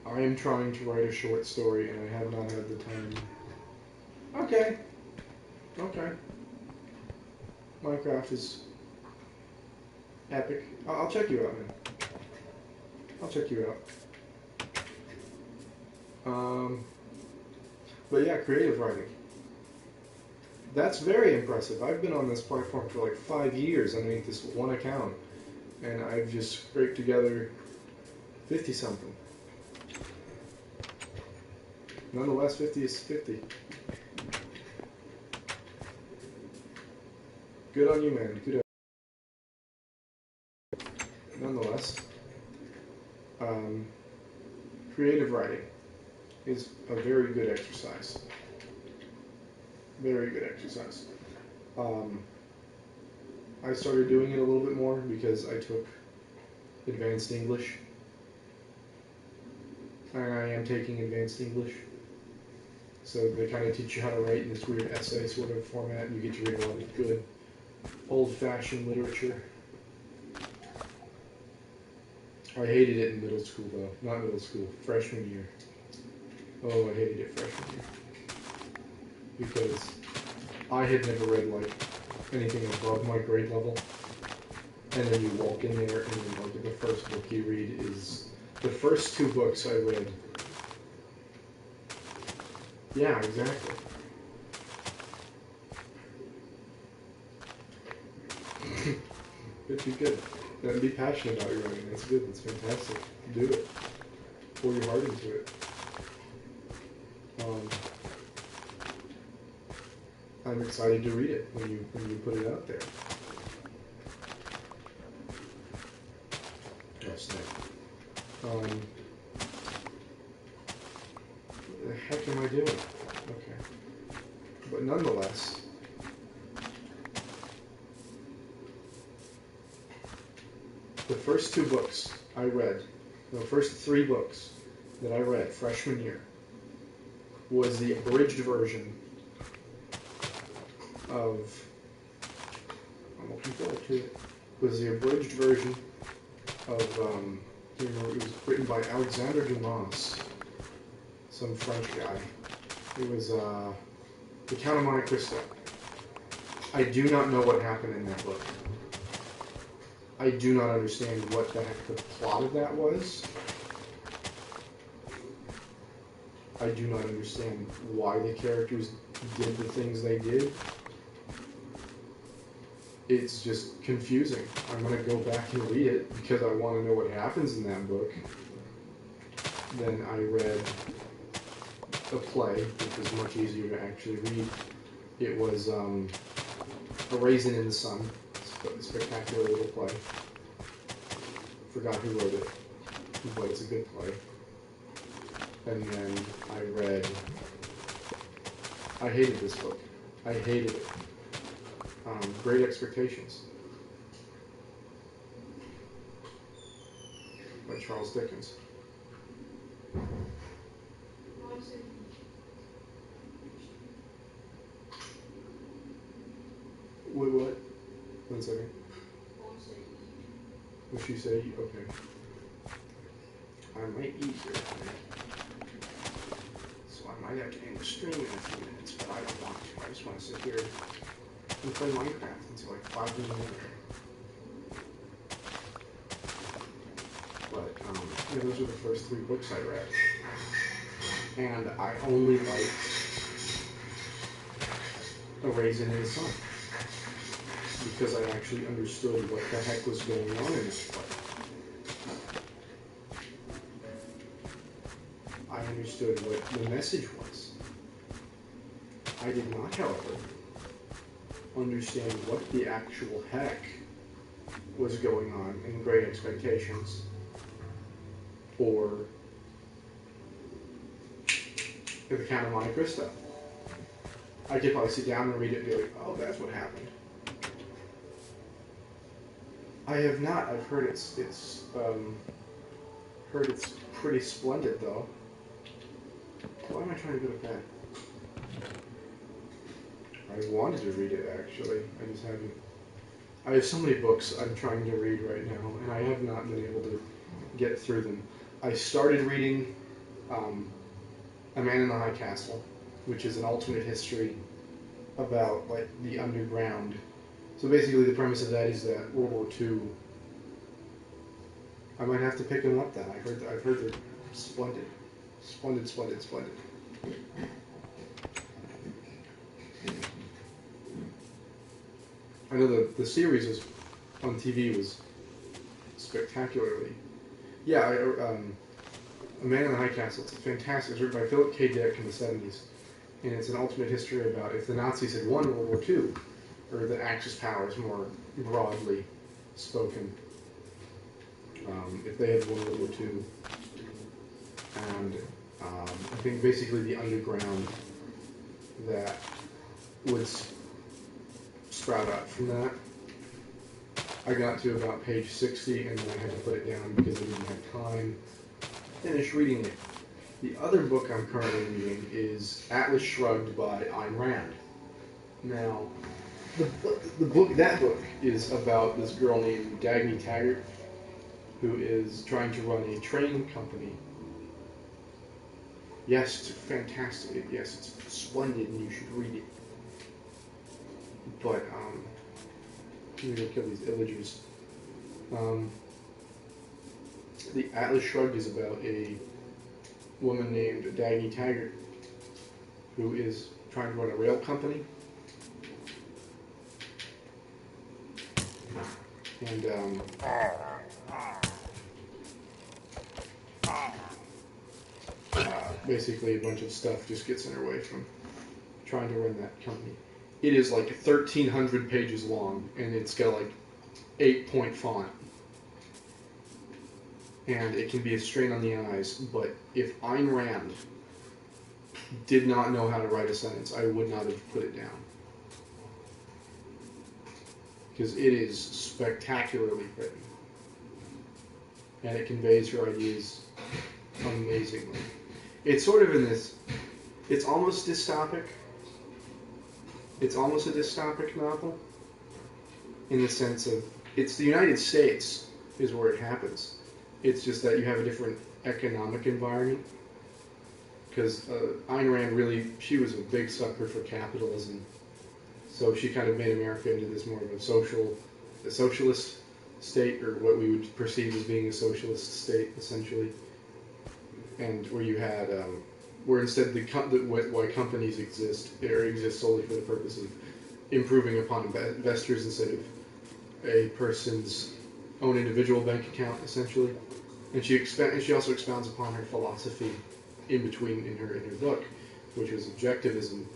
I am trying to write a short story, and I have not had the time. Okay. Okay. Minecraft is epic. I'll check you out, man. I'll check you out. But yeah, creative writing. That's very impressive. I've been on this platform for like 5 years underneath this one account, and I've just scraped together 50 something. Nonetheless, 50 is 50. Good on you, man. Good on you. Nonetheless, creative writing is a very good exercise. Very good exercise. I started doing it a little bit more because I took advanced English. And I am taking advanced English. So they kind of teach you how to write in this weird essay sort of format, and you get to read a lot of good old-fashioned literature. I hated it in middle school, though. Not middle school, freshman year. Oh, I hated it freshman year. Because I had never read, like, anything above my grade level. And then you walk in there, and then, like, the first book you read is... The first 2 books I read... Yeah, exactly. Good, good. And be passionate about your writing. That's good. That's fantastic. Do it. Pour your heart into it. I'm excited to read it when you put it out there. Oh, snap. What the heck am I doing? Okay. But nonetheless, the first 2 books I read, the first 3 books that I read freshman year, was the abridged version of, I'm looking forward to it, was the abridged version of, it was written by Alexandre Dumas, some French guy. It was, The Count of Monte Cristo. I do not know what happened in that book. I do not understand what the heck the plot of that was. I do not understand why the characters did the things they did. It's just confusing. I'm going to go back and read it because I want to know what happens in that book. Then I read a play, which was much easier to actually read. It was A Raisin in the Sun, a spectacular little play. Forgot who wrote it, but it's a good play. And then I hated this book. I hated it. Great Expectations by Charles Dickens. Wait, what? 1 second. What she say? Okay. I might eat here. So I might have to end the stream in a few minutes, but I don't want to. I just want to sit here and play Minecraft until like 5 in the morning. But yeah, those were the first 3 books I read, and I only liked A Raisin in the Sun because I actually understood what the heck was going on in this play. I understood what the message was. I did not, however, understand what the actual heck was going on in Great Expectations or The Count of Monte Cristo. I could probably sit down and read it and be like, oh, that's what happened. I have not. I've heard it's pretty splendid though. Why am I trying to go to bed? I wanted to read it actually. I just haven't. I have so many books I'm trying to read right now, and I have not been able to get through them. I started reading A Man in the High Castle, which is an alternate history about like the underground. So basically, the premise of that is that World War II. I might have to pick them up then. I've heard they're splendid, splendid. I know the series was on TV was spectacularly. Yeah, A Man in the High Castle. It's fantastic. It was written by Philip K. Dick in the 70s, and it's an alternate history about if the Nazis had won World War II, or the Axis powers more broadly spoken. If they had won World War II, and I think basically the underground that would sprout out from that. I got to about page 60 and then I had to put it down because I didn't have time to finish reading it. The other book I'm currently reading is Atlas Shrugged by Ayn Rand. Now, that book is about this girl named Dagny Taggart who is trying to run a train company. Yes, it's fantastic. Yes, it's splendid and you should read it. But, I'm gonna kill these illagers. The Atlas Shrugged is about a woman named Dagny Taggart who is trying to run a rail company. And, basically a bunch of stuff just gets in her way from trying to run that company. It is like 1,300 pages long, and it's got like 8-point font. And it can be a strain on the eyes, but if Ayn Rand did not know how to write a sentence, I would not have put it down. Because it is spectacularly written. And it conveys her ideas amazingly. It's sort of in this, it's almost dystopic. It's almost a dystopic novel in the sense of, it's the United States is where it happens. It's just that you have a different economic environment. Because Ayn Rand really, she was a big sucker for capitalism. So she kind of made America into this more of a socialist state, or what we would perceive as being a socialist state, essentially. And where you had where instead why companies exist solely for the purpose of improving upon investors instead of a person's own individual bank account, essentially. And she also expounds upon her philosophy in her book, which was objectivism.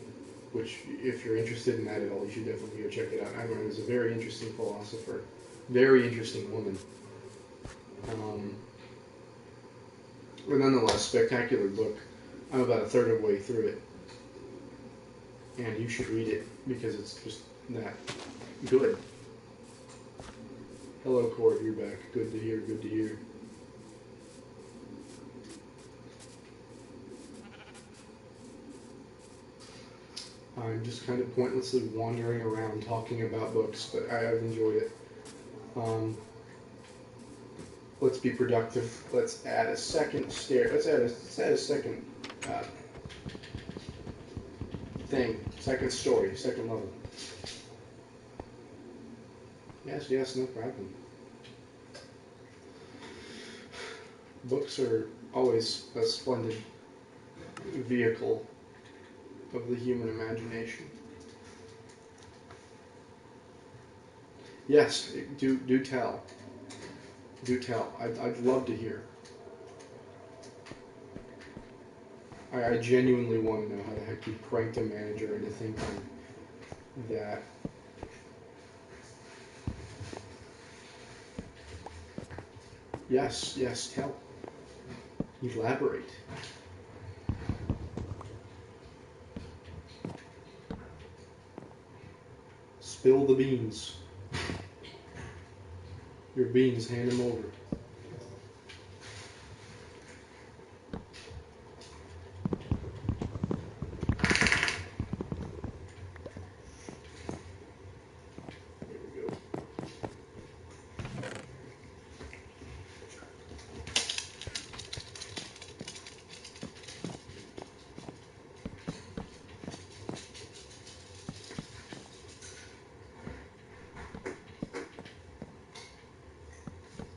Which, if you're interested in that at all, you should definitely go check it out. Ayn Rand is a very interesting philosopher, very interesting woman. But nonetheless, spectacular book. I'm about a third of the way through it, and you should read it because it's just that good. Hello, Cord, you're back. Good to hear. Good to hear. I'm just kind of pointlessly wandering around talking about books, but I've enjoyed it. Let's be productive. Let's add a second stair. Let's add a second thing. Second story. Second level. Yes, no problem. Books are always a splendid vehicle of the human imagination. Yes, do tell. Do tell. I'd love to hear. I genuinely want to know how the heck you pranked a manager into thinking that. Yes, tell. Elaborate. Spill the beans. Your beans, hand them over. There we go.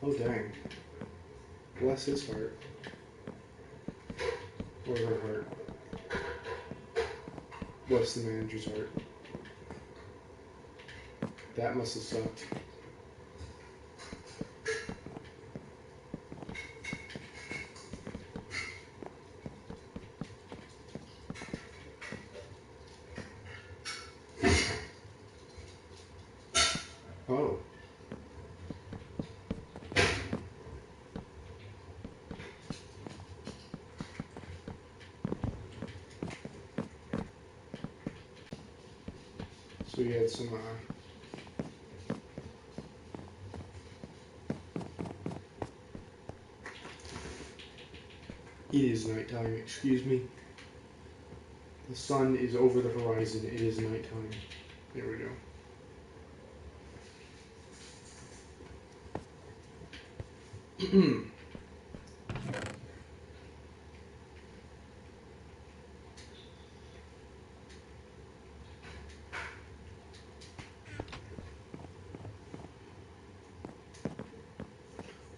Oh, dang. Bless his heart. Or her heart. Bless the manager's heart. That must have sucked. Oh. So you had some, It is nighttime, excuse me. The sun is over the horizon. It is nighttime. There we go.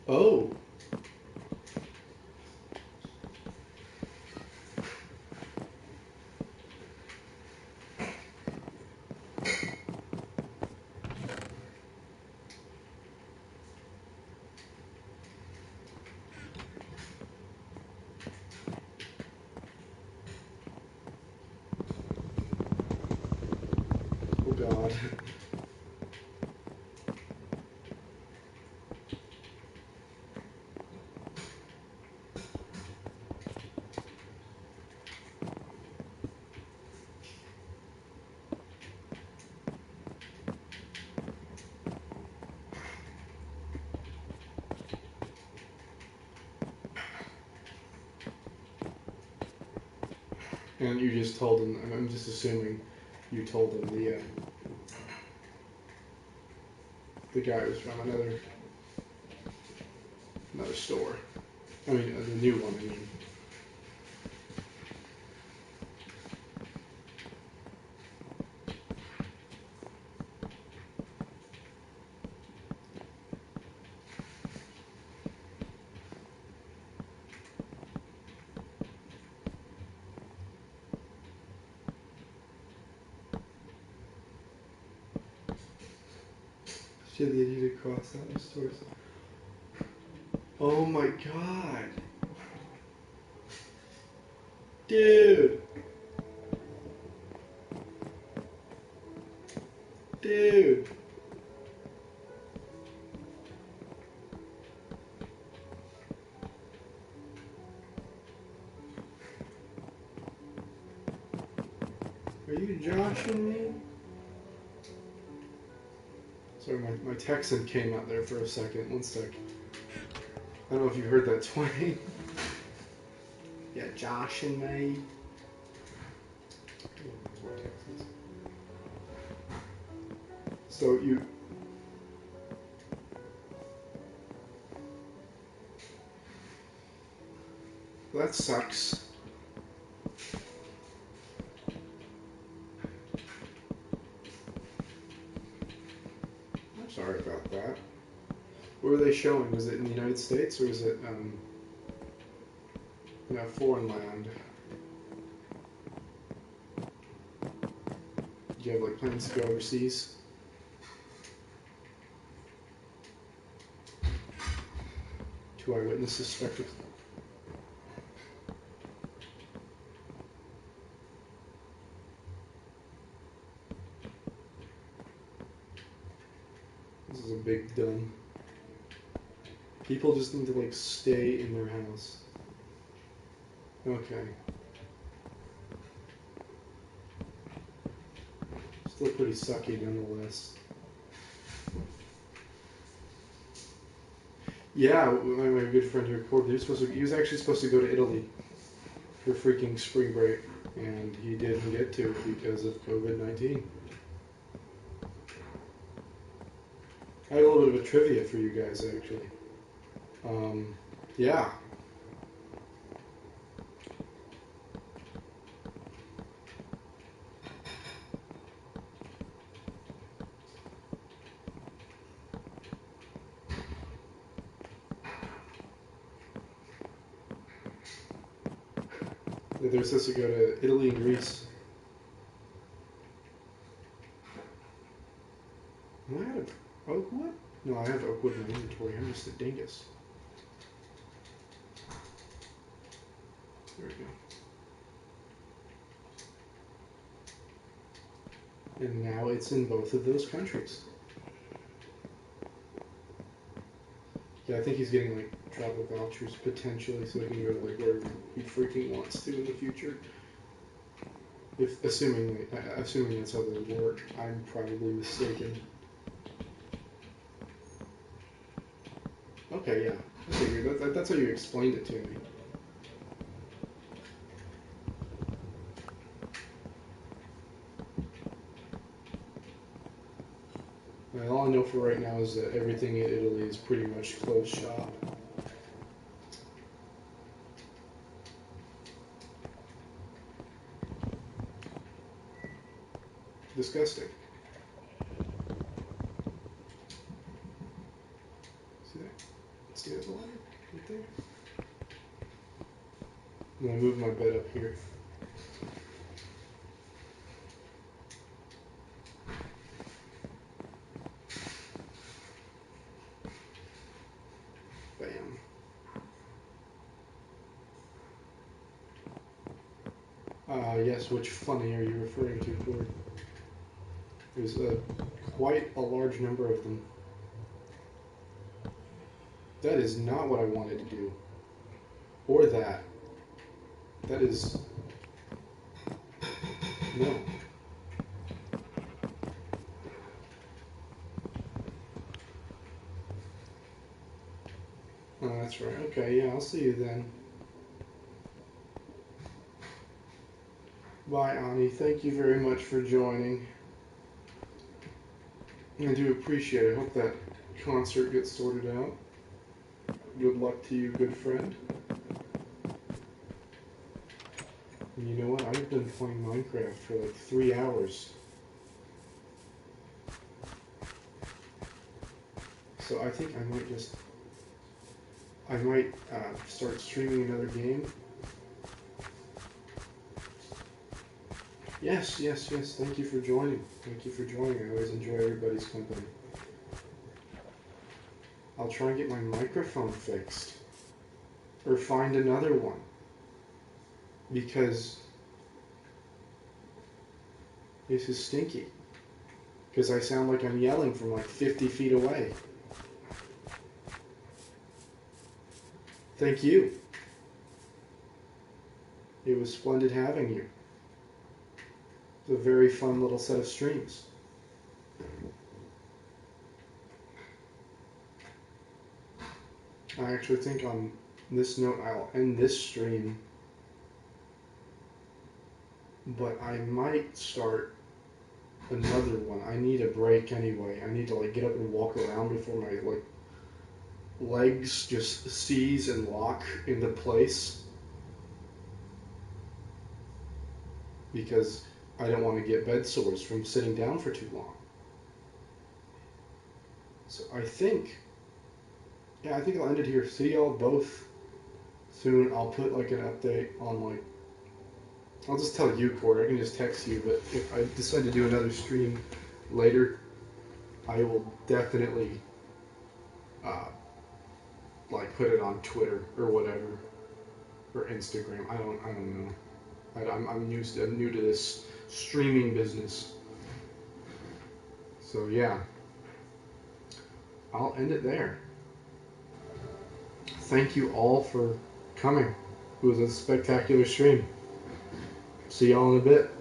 Oh. Oh, God. And you just told him, I'm just assuming you told him the guy was from another store. I mean, the new one, I mean. She had the idea to cross out your stores. Oh my god. Dude. Dude. Are you joshing me? Sorry, my Texan came out there for a second. One sec. I don't know if you heard that twang. Yeah, joshing me. So you... That sucks. I'm sorry about that. Where were they showing? Was it in the United States or was it in a foreign land? Do you have like plans to go overseas? Two eyewitnesses spectacle. This is a big dumb. People just need to like stay in their house. Okay. Still pretty sucky nonetheless. Yeah, my good friend here, Corbin, he was actually supposed to go to Italy for freaking spring break, and he didn't get to because of COVID-19. I had a little bit of a trivia for you guys, actually. Yeah. They're supposed to go to Italy and Greece. Am I out of Oakwood? No, I have Oakwood in my inventory. I'm just a dingus. There we go. And now it's in both of those countries. Yeah, I think he's getting like travel vouchers potentially, so he can go to like wherever he freaking wants to in the future. If assuming that's how they work, I'm probably mistaken. Okay, yeah, I figured that's how you explained it to me. Well, all I know for right now is that everything in Italy is pretty much closed shop. Disgusting. See that? See that line right there? I'm gonna move my bed up here. Bam. Yes, which funny are you referring to, Ford? There's quite a large number of them. That is not what I wanted to do. Or that. That is... No. Oh, that's right. Okay, yeah, I'll see you then. Bye, Ani. Thank you very much for joining. I do appreciate it. I hope that concert gets sorted out. Good luck to you, good friend. And you know what? I've been playing Minecraft for like 3 hours. So I think I might start streaming another game. Yes. Thank you for joining. I always enjoy everybody's company. I'll try and get my microphone fixed. Or find another one. Because this is stinky. Because I sound like I'm yelling from like 50 feet away. Thank you. It was splendid having you. It's a very fun little set of streams. I actually think on this note I'll end this stream, but I might start another one. I need a break anyway. I need to like get up and walk around before my like legs just seize and lock into place, because I don't want to get bed sores from sitting down for too long. So I think I'll end it here. See y'all both soon. I'll put like an update on like, I'll just tell you, Corey. I can just text you, but if I decide to do another stream later, I will definitely like put it on Twitter or whatever, or Instagram. I don't know. I'm new to this streaming business. So yeah, I'll end it there. Thank you all for coming. It was a spectacular stream. See y'all in a bit.